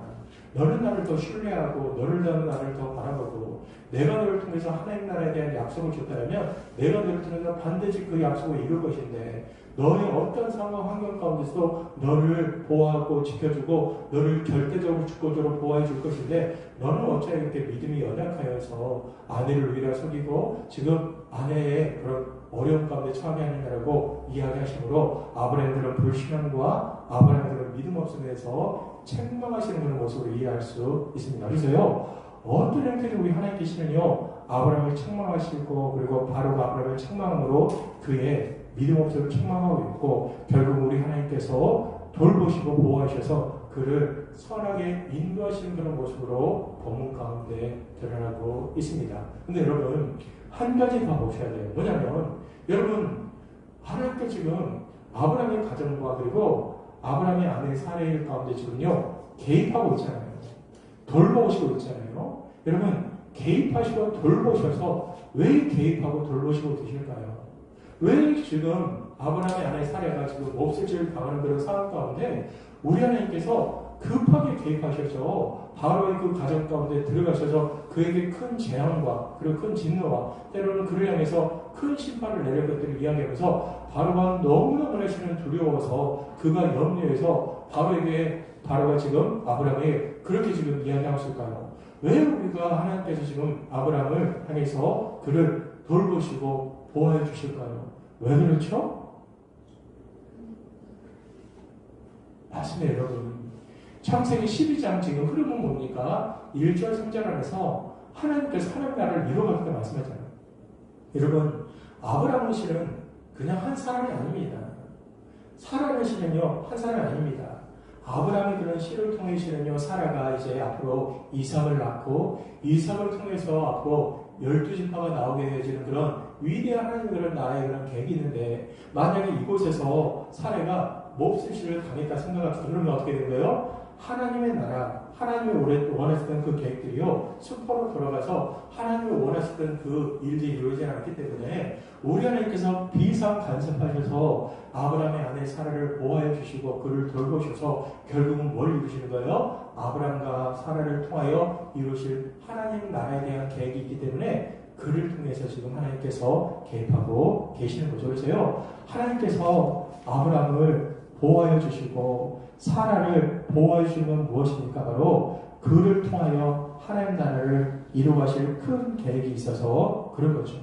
너는 나를 더 신뢰하고 너를 나를 더 바라보고 내가 너를 통해서 하나님 나라에 대한 약속을 줬다면 내가 너를 통해서 반드시 그 약속을 이룰 것인데 너의 어떤 상황 환경 가운데서도 너를 보호하고 지켜주고 너를 절대적으로 주권적으로 보호해 줄 것인데 너는 어찌하여 이렇게 믿음이 연약하여서 아내를 위라 속이고 지금 아내의 그런 어려움 가운데 처하게 하느냐라고 이야기하시므로 아브라함들은 불신앙과 아브라함들은 믿음 없음에서 책망하시는 그런 모습으로 이해할 수 있습니다. 그래서요 어떤 형태로 우리 하나님께서는요 아브라함을 책망하시고 그리고 바로가 아브라함을 책망함으로 그의 믿음 없음을 책망하고 있고 결국 우리 하나님께서 돌보시고 보호하셔서 그를 선하게 인도하시는 그런 모습으로 본문 가운데 드러나고 있습니다. 근데 여러분 한 가지 더 보셔야 돼요. 뭐냐면 여러분 하나님께 지금 아브라함의 가정과 그리고 아브라함의 아내 사례 가운데 지금요 개입하고 있잖아요. 돌보시고 있잖아요. 여러분 개입하시고 돌보셔서 왜 개입하고 돌보시고 계실까요? 왜 지금 아브라함의 아내 사례가 지금 없을지를 당하는 그런 상황 가운데 우리 하나님께서 급하게 개입하셔서 바로의 그 가정 가운데 들어가셔서 그에게 큰 재앙과 그리고 큰 진노와 때로는 그를 향해서 큰 심판을 내릴 것들을 이야기하면서 바로가 너무너무나 실은 두려워서 그가 염려해서 바로가 지금 아브라함에게 그렇게 지금 이야기하고 있을까요? 왜 우리가 하나님께서 지금 아브라함을 향해서 그를 돌보시고 보호해 주실까요? 왜 그렇죠? 맞습니다, 여러분. 창세기 12장 지금 흐름은 뭡니까? 1절 3절 안에서 하나님께서 하나님 나라를 이루어가겠다 말씀하잖아요. 여러분, 아브라함은 실은 그냥 한 사람이 아닙니다. 사라는 실은요, 한 사람이 아닙니다. 아브라함의 그런 씨를 통해서는요, 사라가 이제 앞으로 이삭을 낳고 이삭을 통해서 앞으로 12지파가 나오게 되어지는 그런 위대한 하나님의 그런 나라의 그런 계획이 있는데, 만약에 이곳에서 사라가 몹쓸 당했다 생각합시다. 그러면 어떻게 된 거예요? 하나님의 나라, 하나님이 원하셨던 그 계획들이요, 수포로 돌아가서 하나님이 원하셨던 그 일들이 이루어지지 않았기 때문에 우리 하나님께서 비상 간섭하셔서 아브라함의 아내 사라를 보호해 주시고 그를 돌보셔서 결국은 뭘 이루시는 거예요? 아브라함과 사라를 통하여 이루실 하나님 나라에 대한 계획이 있기 때문에 그를 통해서 지금 하나님께서 개입하고 계시는 거죠. 그래서요, 하나님께서 아브라함을 보호하여 주시고 사라를 보호해 주시는 건 무엇입니까? 바로 그를 통하여 하나님 나라를 이루어가실 큰 계획이 있어서 그런 거죠.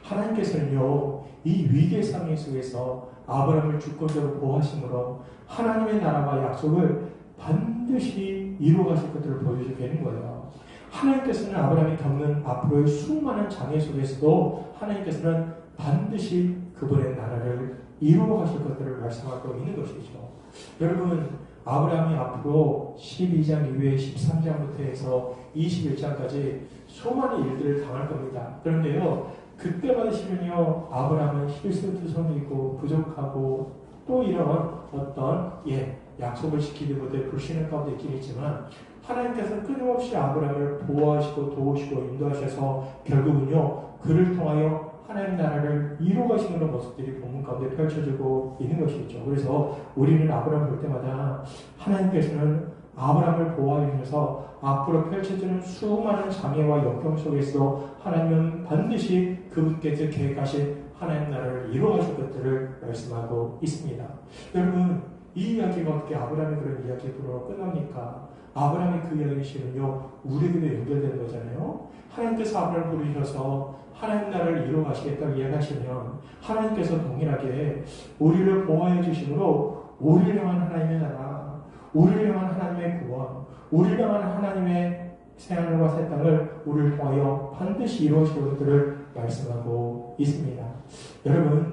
하나님께서는요, 이 위기의 상황 속에서 아브라함을 주권적으로 보호하심으로 하나님의 나라와 약속을 반드시 이루어가실 것들을 보여주시게 되는 거예요. 하나님께서는 아브라함이 겪는 앞으로의 수많은 장애 속에서도 하나님께서는 반드시 그분의 나라를 이루어가실 것들을 말씀하고 있는 것이죠. 여러분, 아브라함이 앞으로 12장 이후에 13장부터 해서 21장까지 수많은 일들을 당할 겁니다. 그런데요, 그때마다 실은요, 아브라함은 실수투성이고 부족하고 또 이런 어떤 약속을 지키지 못해 불신의 가운데 있긴 있지만, 하나님께서는 끊임없이 아브라함을 보호하시고 도우시고 인도하셔서 결국은요, 그를 통하여 하나님 나라를 이루어가시는 그런 모습들이 본문 가운데 펼쳐지고 있는 것이죠. 그래서 우리는 아브라함을 볼 때마다 하나님께서는 아브라함을 보호하여 주셔서 앞으로 펼쳐지는 수많은 장애와 역경 속에서 하나님은 반드시 그분께서 계획하신 하나님 나라를 이루어가실 것들을 말씀하고 있습니다. 여러분, 이 이야기가 어떻게 아브라함의 그런 이야기로 끝납니까? 아브라함의 그 이야기시는요, 우리에게도 연결되는 거잖아요. 하나님께서 아브라함을 부르셔서 하나님 나라를 이루어가시겠다고 이야기하시면 하나님께서 동일하게 우리를 보호해 주심으로 우리를 향한 하나님의 나라, 우리를 향한 하나님의 구원, 우리를 향한 하나님의 새하늘과 새 땅을 우리를 통하여 반드시 이루어질 것들을 말씀하고 있습니다. 여러분,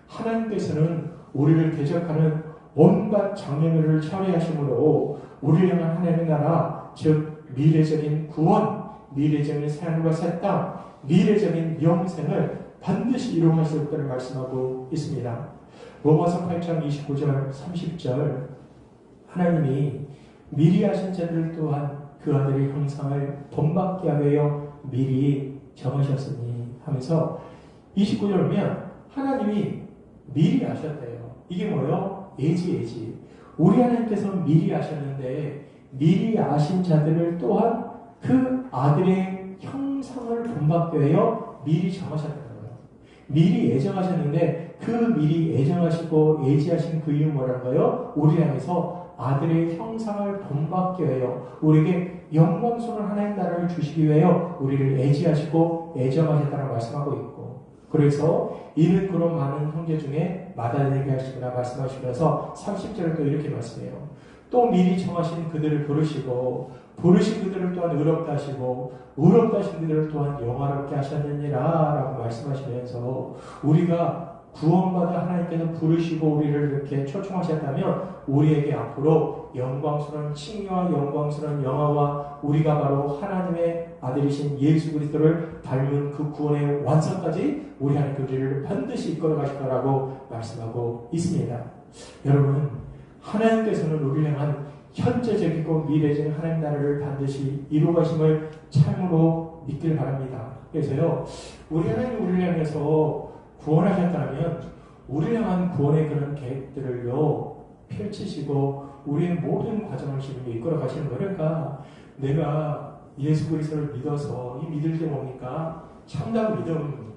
하나님께서는 우리를 대적하는 온갖 장애물을 처리하심으로 우리를 향한 하나님의 나라, 즉 미래적인 구원, 미래적인 새하늘과 새 땅, 미래적인 영생을 반드시 이루어가실 것들을 말씀하고 있습니다. 로마서 8장 29절 30절, 하나님이 미리 하신 자들 또한 그 아들의 형상을 본받게 하여 미리 정하셨으니 하면서 29절 보면 하나님이 미리 아셨대요. 이게 뭐예요? 예지. 우리 하나님께서 미리 아셨는데 미리 아신 자들을 또한 그 아들의 형상을 본받게 하여 미리 정하셨다는 거예요. 미리 예정하셨는데 그 미리 예정하시고 예지하신 그 이유는 뭐라는 거예요? 우리 향해서 아들의 형상을 본받게 하여 우리에게 영광스러운 하나님 나라를 주시기 위하여 우리를 예지하시고 예정하셨다는 말씀하고 있고, 그래서 이는 그런 많은 형제 중에 마다되게 하시구나 말씀하시면서 30절에 또 이렇게 말씀해요. 또 미리 정하신 그들을 부르시고 부르신 그들을 또한 의롭다 하시고 의롭다 하신 그들을 또한 영화롭게 하셨느니라 라고 말씀하시면서 우리가 구원받아 하나님께서 부르시고 우리를 이렇게 초청하셨다면 우리에게 앞으로 영광스러운 칭의와 영광스러운 영화와 우리가 바로 하나님의 아들이신 예수 그리스도를 닮은 그 구원의 완성까지 우리 하나님께 우리를 반드시 이끌어 가실 거라고 말씀하고 있습니다. 여러분, 하나님께서는 우리를 향한 현재적이고 미래적인 하나님 나라를 반드시 이루어가심을 참으로 믿길 바랍니다. 그래서요, 우리 하나님 우리를 향해서 구원하셨다면 우리를 향한 구원의 그런 계획들을요 펼치시고 우리의 모든 과정을 지금 이끌어 가시는 거니까, 내가 예수 그리스도를 믿어서 이 믿을 때 뭡니까? 참된 믿음,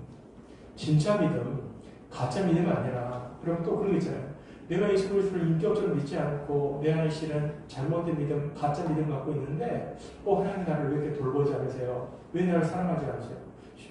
진짜 믿음, 가짜 믿음이 아니라, 그럼 또 그런 거 있잖아요. 내가 예수 그리스도를 인격적으로 믿지 않고 내 안에 실은 잘못된 믿음, 가짜 믿음 갖고 있는데 하나님 나를 왜 이렇게 돌보지 않으세요? 왜 나를 사랑하지 않으세요?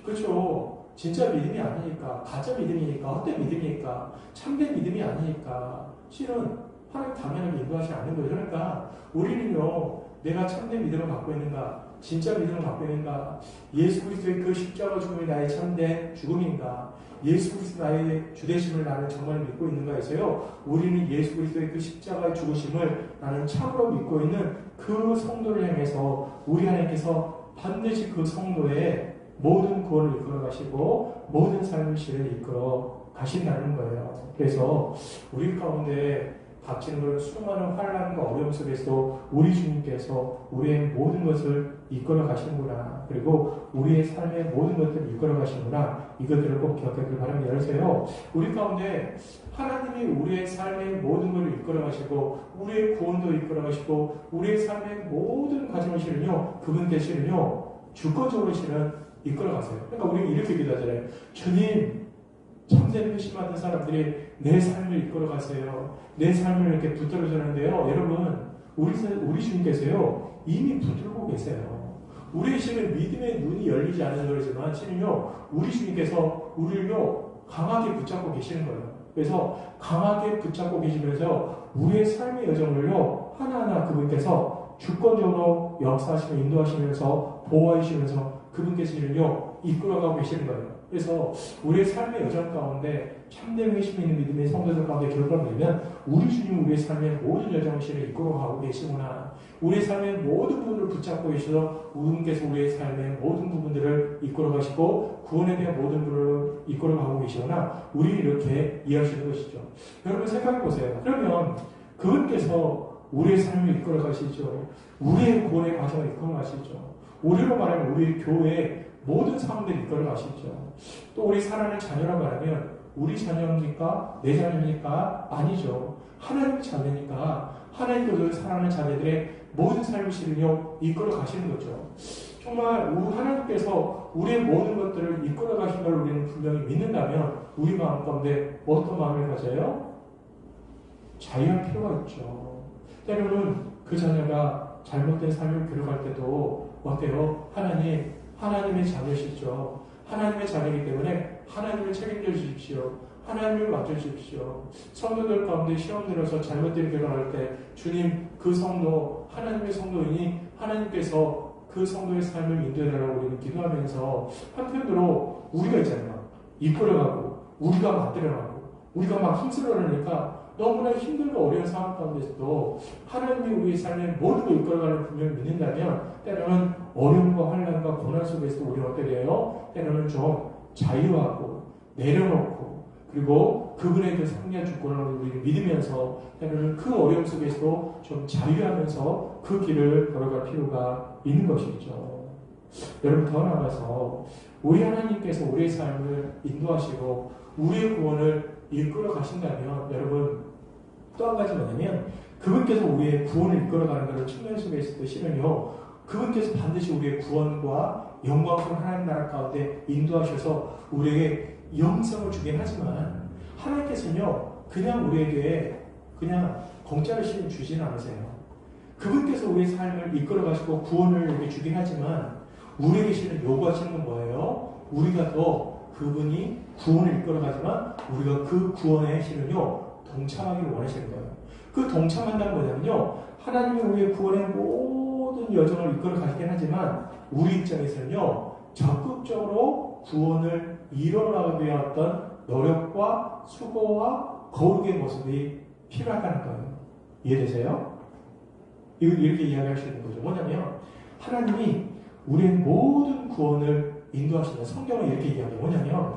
그렇죠. 진짜 믿음이 아니니까, 가짜 믿음이니까, 헛된 믿음이니까, 참된 믿음이 아니니까 실은 하나님 당연하게 인도하지 않는 거예요. 그러니까 우리는요, 내가 참된 믿음을 갖고 있는가, 진짜 믿음은 어떤가? 예수 그리스도의 그 십자가 죽음이 나의 참된 죽음인가? 예수 그리스도 나의 주되심을 나는 정말 믿고 있는가 해서요. 우리는 예수 그리스도의 그 십자가의 죽으심을 나는 참으로 믿고 있는 그 성도를 향해서 우리 하나님께서 반드시 그 성도의 모든 구원을 이끌어 가시고 모든 삶을 실을 이끌어 가신다는 거예요. 그래서 우리 가운데 닥치는 그런 수많은 환난과 어려움 속에서도 우리 주님께서 우리의 모든 것을 이끌어 가시는구나. 그리고 우리의 삶의 모든 것들을 이끌어 가시는구나. 이것들을 꼭 기억하길 바랍니다. 그래서요, 우리 가운데 하나님이 우리의 삶의 모든 것을 이끌어 가시고 우리의 구원도 이끌어 가시고 우리의 삶의 모든 과정을 실은요, 그분께 실은요, 주권적으로 실은 이끌어 가세요. 그러니까 우리는 이렇게 기도하잖아요. 주님, 참된 회심하던 사람들이 내 삶을 이끌어 가세요. 내 삶을 이렇게 붙들어 주는데요. 여러분, 우리 주님께서요, 이미 붙들고 계세요. 우리의 신은 믿음의 눈이 열리지 않은 거지만, 신은요, 우리 주님께서 우리를요, 강하게 붙잡고 계시는 거예요. 그래서 강하게 붙잡고 계시면서 우리의 삶의 여정을요, 하나하나 그분께서 주권적으로 역사하시며 인도하시면서 보호하시면서 그분께서 이를요, 이끌어가고 계시는 거예요. 그래서 우리의 삶의 여정 가운데 참된 회심 있는 믿음의 성도들 가운데 결과를 내면 우리 주님 우리의 삶의 모든 여정을 이끌어가고 계시구나. 우리의 삶의 모든 부분을 붙잡고 계셔서 그분께서 우리의 삶의 모든 부분들을 이끌어가시고 구원에 대한 모든 부분을 이끌어가고 계시구나. 우리 이렇게 이해하시는 것이죠. 여러분 생각해 보세요. 그러면 그분께서 우리의 삶을 이끌어가시죠. 우리의 구원의 과정을 이끌어가시죠. 우리로 말하면 우리 교회의 모든 상황들을 이끌어가시죠. 또 우리 사랑하는 자녀라고 말하면 우리 자녀입니까? 내 자녀입니까? 아니죠. 하나님의 자녀니까 하나님께서 사랑하는 자녀들의 모든 삶을 실은요 이끌어가시는 거죠. 정말 하나님께서 우리의 모든 것들을 이끌어가신 걸 우리는 분명히 믿는다면 우리 마음 가운데 어떤 마음을 가져요? 자유할 필요가 있죠. 때로는 그 자녀가 잘못된 삶을 들어갈 때도 어때요? 하나님의 자녀시죠. 하나님의 자녀이기 때문에 하나님을 책임져 주십시오. 하나님을 맡겨주십시오. 성도들 가운데 시험 들어서 잘못된 결혼할 때 주님 그 성도 하나님의 성도이니 하나님께서 그 성도의 삶을 인도해달라고 우리는 기도하면서 한편으로 우리가 있잖아요. 이끌어가고 우리가 만들어가고 우리가 막 힘들어하니까 너무나 힘들고 어려운 상황 가운데서도 하나님이 우리의 삶의 모든 걸 이끌어가는 분명히 믿는다면 때로는 어려움과 환난과 고난 속에서 우리가 어떻게 돼요? 때로는 좀 자유하고 내려놓고 그리고 그분의 그 상대한 주권을 우리를 믿으면서 때로는 그 어려움 속에서도 좀 자유하면서 그 길을 걸어갈 필요가 있는 것이죠. 여러분 더 나아가서 우리 하나님께서 우리의 삶을 인도하시고 우리의 구원을 이끌어 가신다면 여러분 또 한 가지 뭐냐면 그분께서 우리의 구원을 이끌어가는 그런 측면 속에 있을 때 실은요 그분께서 반드시 우리의 구원과 영광스러운 하나님 나라 가운데 인도하셔서 우리에게 영생을 주긴 하지만 하나님께서는요 그냥 우리에게 그냥 공짜로 주지는 않으세요. 그분께서 우리의 삶을 이끌어 가시고 구원을 이렇게 주긴 하지만 우리에게 실은 요구하시는 건 뭐예요? 우리가 더 그분이 구원을 이끌어 가지만 우리가 그 구원에 실은요 동참하기를 원하시는 거예요. 그 동참한다는 뭐냐면요 하나님이 우리의 구원의 모든 여정을 이끌어 가시긴 하지만 우리 입장에서는요 적극적으로 구원을 이뤄나가기 위한 어떤 노력과 수고와 거룩의 모습이 필요하다는 거예요. 이해되세요? 이렇게 이야기할 수 있는 거죠. 뭐냐면 하나님이 우리의 모든 구원을 인도하신다. 성경은 이렇게 이야기해요. 뭐냐면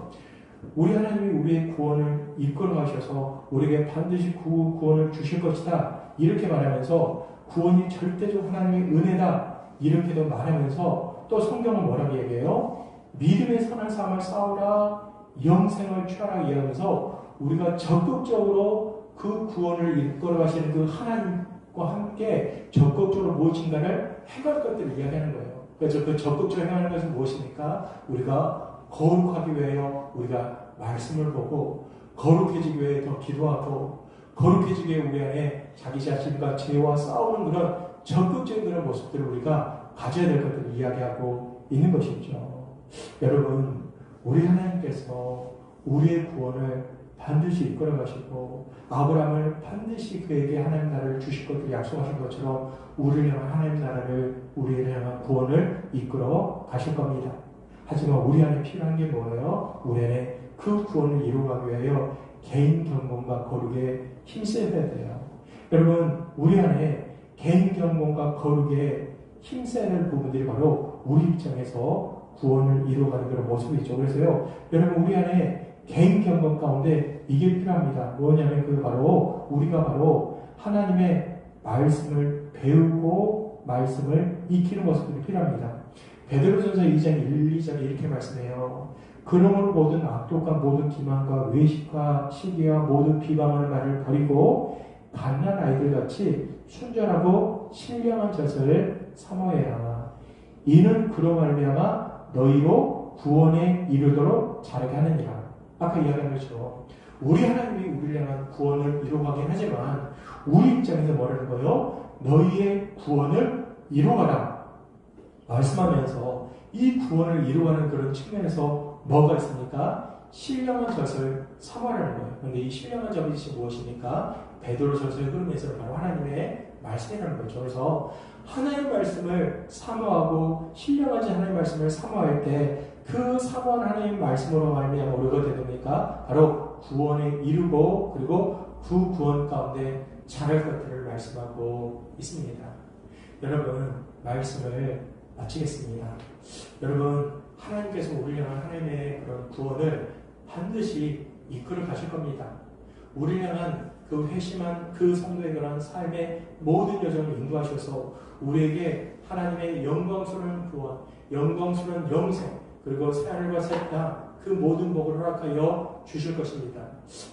우리 하나님이 우리의 구원을 이끌어 가셔서 우리에게 반드시 구원을 주실 것이다. 이렇게 말하면서 구원이 절대적 하나님의 은혜다. 이렇게도 말하면서 또 성경은 뭐라고 얘기해요? 믿음의 선한 삶을 쌓으라 영생을 취하라 이야기하면서 우리가 적극적으로 그 구원을 이끌어 가시는 그 하나님과 함께 적극적으로 무엇인가를 행할 것들을 이야기하는 거예요. 그래서 그 적극적으로 행하는 것은 무엇입니까? 우리가 거룩하기 위하여 우리가 말씀을 보고 거룩해지기 위해 더 기도하고 거룩해지기 위해 우리 안에 자기 자신과 죄와 싸우는 그런 적극적인 그런 모습들을 우리가 가져야 될 것들을 이야기하고 있는 것이죠. 여러분 우리 하나님께서 우리의 구원을 반드시 이끌어 가시고 아브라함을 반드시 그에게 하나님 나라를 주실 것을 약속하신 것처럼 우리를 향한 하나님 나라를 우리를 향한 구원을 이끌어 가실 겁니다. 하지만 우리 안에 필요한 게 뭐예요? 우리 안에 그 구원을 이루어가기 위하여 개인 경건과 거룩에 힘써야 돼요. 여러분, 우리 안에 개인 경건과 거룩에 힘써야 될 부분들이 바로 우리 입장에서 구원을 이루어가는 그런 모습이죠. 그래서요, 여러분, 우리 안에 개인 경건 가운데 이게 필요합니다. 뭐냐면 그게 바로 우리가 바로 하나님의 말씀을 배우고 말씀을 익히는 모습들이 필요합니다. 베드로전서 2장 1, 2절에 이렇게 말씀해요. 그러므로 모든 악독과 모든 기만과 외식과 시기와 모든 비방하는 말을 버리고 갓난 아이들같이 순전하고 신령한 젖을 사모해라. 이는 그로 말미암아 너희로 구원에 이르도록 자라게 하느니라. 아까 이야기한 것처럼 우리 하나님이 우리를 향한 구원을 이루어가긴 하지만 우리 입장에서 뭐라는 거예요? 너희의 구원을 이루어가라 말씀하면서 이 구원을 이루어가는 그런 측면에서 뭐가 있습니까? 신령한 젖을 사모하라는 거예요. 그런데 이 신령한 젖이 무엇입니까? 베드로전서의 흐름에서는 바로 하나님의 말씀이라는 거죠. 그래서 하나님의 말씀을 사모하고 신령하지 하나님의 말씀을 사모할 때 그 사모한 하나님의 말씀으로 말미암아 우리가 되니까 바로 구원에 이르고 그리고 그 구원 가운데 자랄 것들을 말씀하고 있습니다. 여러분, 말씀을 마치겠습니다. 여러분, 하나님께서 우리를 향한 하나님의 그런 구원을 반드시 이끌어 가실 겁니다. 우리를 향한 그 회심한 그 성도의 그런 삶의 모든 여정을 인도하셔서 우리에게 하나님의 영광스러운 구원, 영광스러운 영생, 그리고 새하늘과 새 땅, 그 모든 복을 허락하여 주실 것입니다.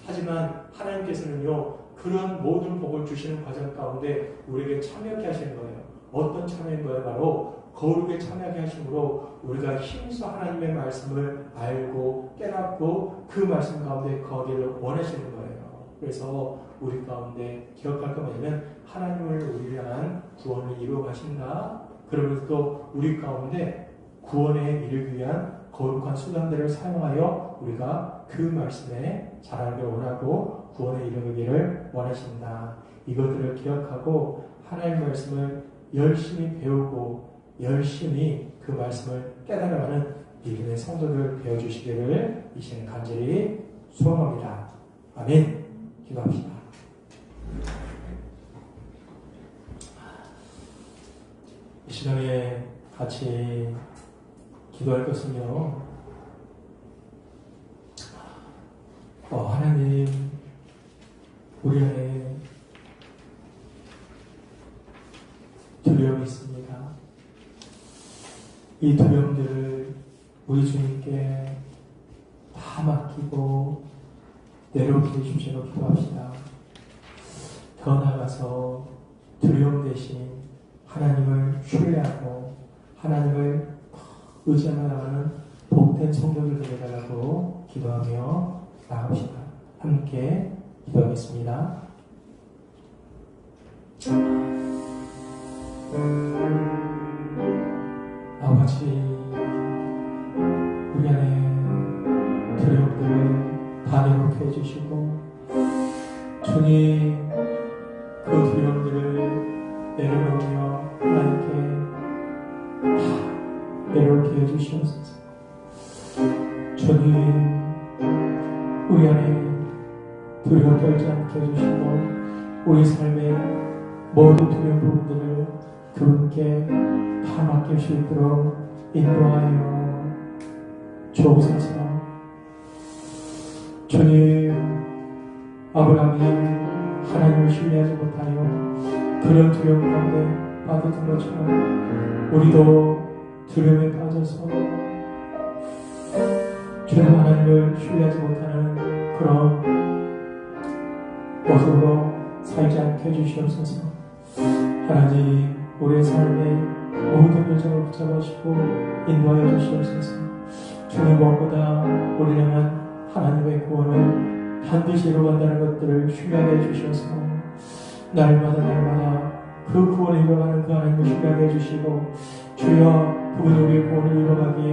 하지만 하나님께서는요, 그런 모든 복을 주시는 과정 가운데 우리에게 참여하게 하시는 거예요. 어떤 참여인 거예요? 바로 거룩에 참여하게 하심으로 우리가 힘써 하나님의 말씀을 알고 깨닫고 그 말씀 가운데 거기를 원하시는 거예요. 그래서 우리 가운데 기억할 것 뭐냐면 하나님을 우리를 향한 구원을 이루어 가신다. 그러면서 또 우리 가운데 구원에 이르기 위한 거룩한 수단들을 사용하여 우리가 그 말씀에 자라기를 원하고 구원에 이르기를 원하신다. 이것들을 기억하고 하나님의 말씀을 열심히 배우고 열심히 그 말씀을 깨달아가는 믿음의 성도들 되어주시기를 이 시간 간절히 소원합니다. 아멘. 기도합시다. 이 시간에 같이 기도할 것은요, 하나님, 우리 안에 두려움이 있습니다. 이 두려움들을 우리 주님께 다 맡기고 내려오게 해주시고 기도합시다. 더 나아가서 두려움 대신 하나님을 신뢰하고 하나님을 의지하며 나가는 복된 성도들 되어달라고 기도하며 나갑시다. 함께 기도하겠습니다. 아버지, 우리 안에 두려움들을 다 내놓게 해주시고 주님, 그 두려움들을 내려놓으며 하나님께 내려오게 해주시옵소서. 주님, 우리 안에 두려움 떨지 않게 해주시고 우리 삶의 모든 두려운 부분들을 그분께 다 맡길 수 있도록 인도하여 주옵소서. 주님, 아브라함이 하나님을 신뢰하지 못하여 그런 두려움 가운데 빠졌던 것처럼 우리도 두려움에 빠져서 주님 하나님을 신뢰하지 못하는 그런 모습으로 살지 않게 해주시옵소서. 하나님, 우리의 삶의 모든 여정을 붙잡으시고 인도하여 주시옵소서. 주님, 무엇보다 우리를 향한 하나님의 구원을 반드시 이루어간다는 것들을 신뢰하게 해주셔서 날마다 그 구원을 이루어가는 그 하나님을 신뢰하게 해주시고 주여, 그분이 우리의 구원을 이루어가기에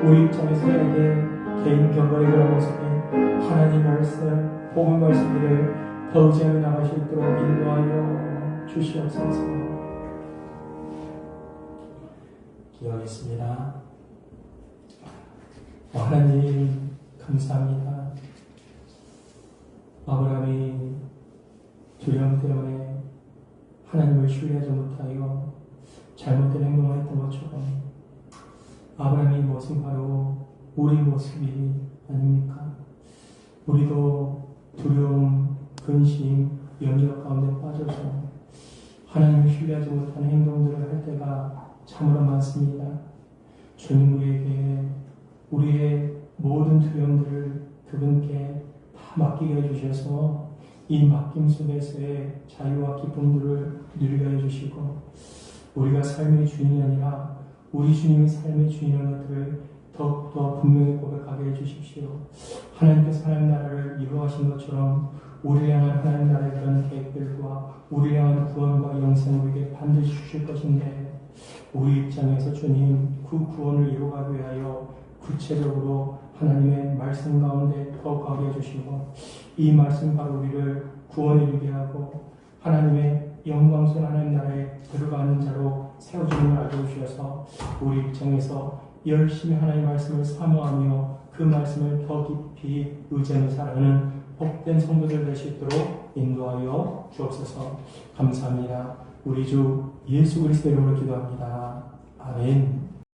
우리 입장에서 해야 될 개인 경건의 그런 모습이 하나님 하나님 말씀, 복음 말씀들을 더 의지하며 나갈 수 있도록 인도하여 주시옵소서. 기도하겠습니다. 하나님 감사합니다. 아브라함이 두려움 때문에 하나님을 신뢰하지 못하여 잘못된 행동을 했던 것처럼 아브라함의 모습 바로 우리 모습이 아닙니까? 우리도 두려움, 근심, 염려 가운데 빠져서 하나님을 신뢰하지 못하는 행동들을 할 때가 참으로 많습니다. 주님 우리에게 우리의 모든 두려움들을 그분께 다 맡기게 해주셔서 이 맡김 속에서의 자유와 기쁨들을 누리게 해주시고 우리가 삶의 주인이 아니라 우리 주님이 삶의 주인인 것들을 더욱더 분명히 고백하게 해주십시오. 하나님께서 하나님 나라를 이루어하신 것처럼 우리를 향한 하나님 나라의 그런 계획들과 우리를 향한 구원과 영생을 우리에게 반드시 주실 것인데 우리 입장에서 주님 그 구원을 이루어가기 위하여 구체적으로 하나님의 말씀 가운데 더 가게 해주시고 이 말씀 바로 우리를 구원에 이르게 하고 하나님의 영광스러운 하나님 나라에 들어가는 자로 세워주는 걸 알려주셔서 우리 입장에서 열심히 하나님의 말씀을 사모하며 그 말씀을 더 깊이 의지하며 살아가는 복된 성도들 될 수 있도록 인도하여 주옵소서. 감사합니다. 우리 주 예수 그리스도 이름으로 기도합니다. 아멘.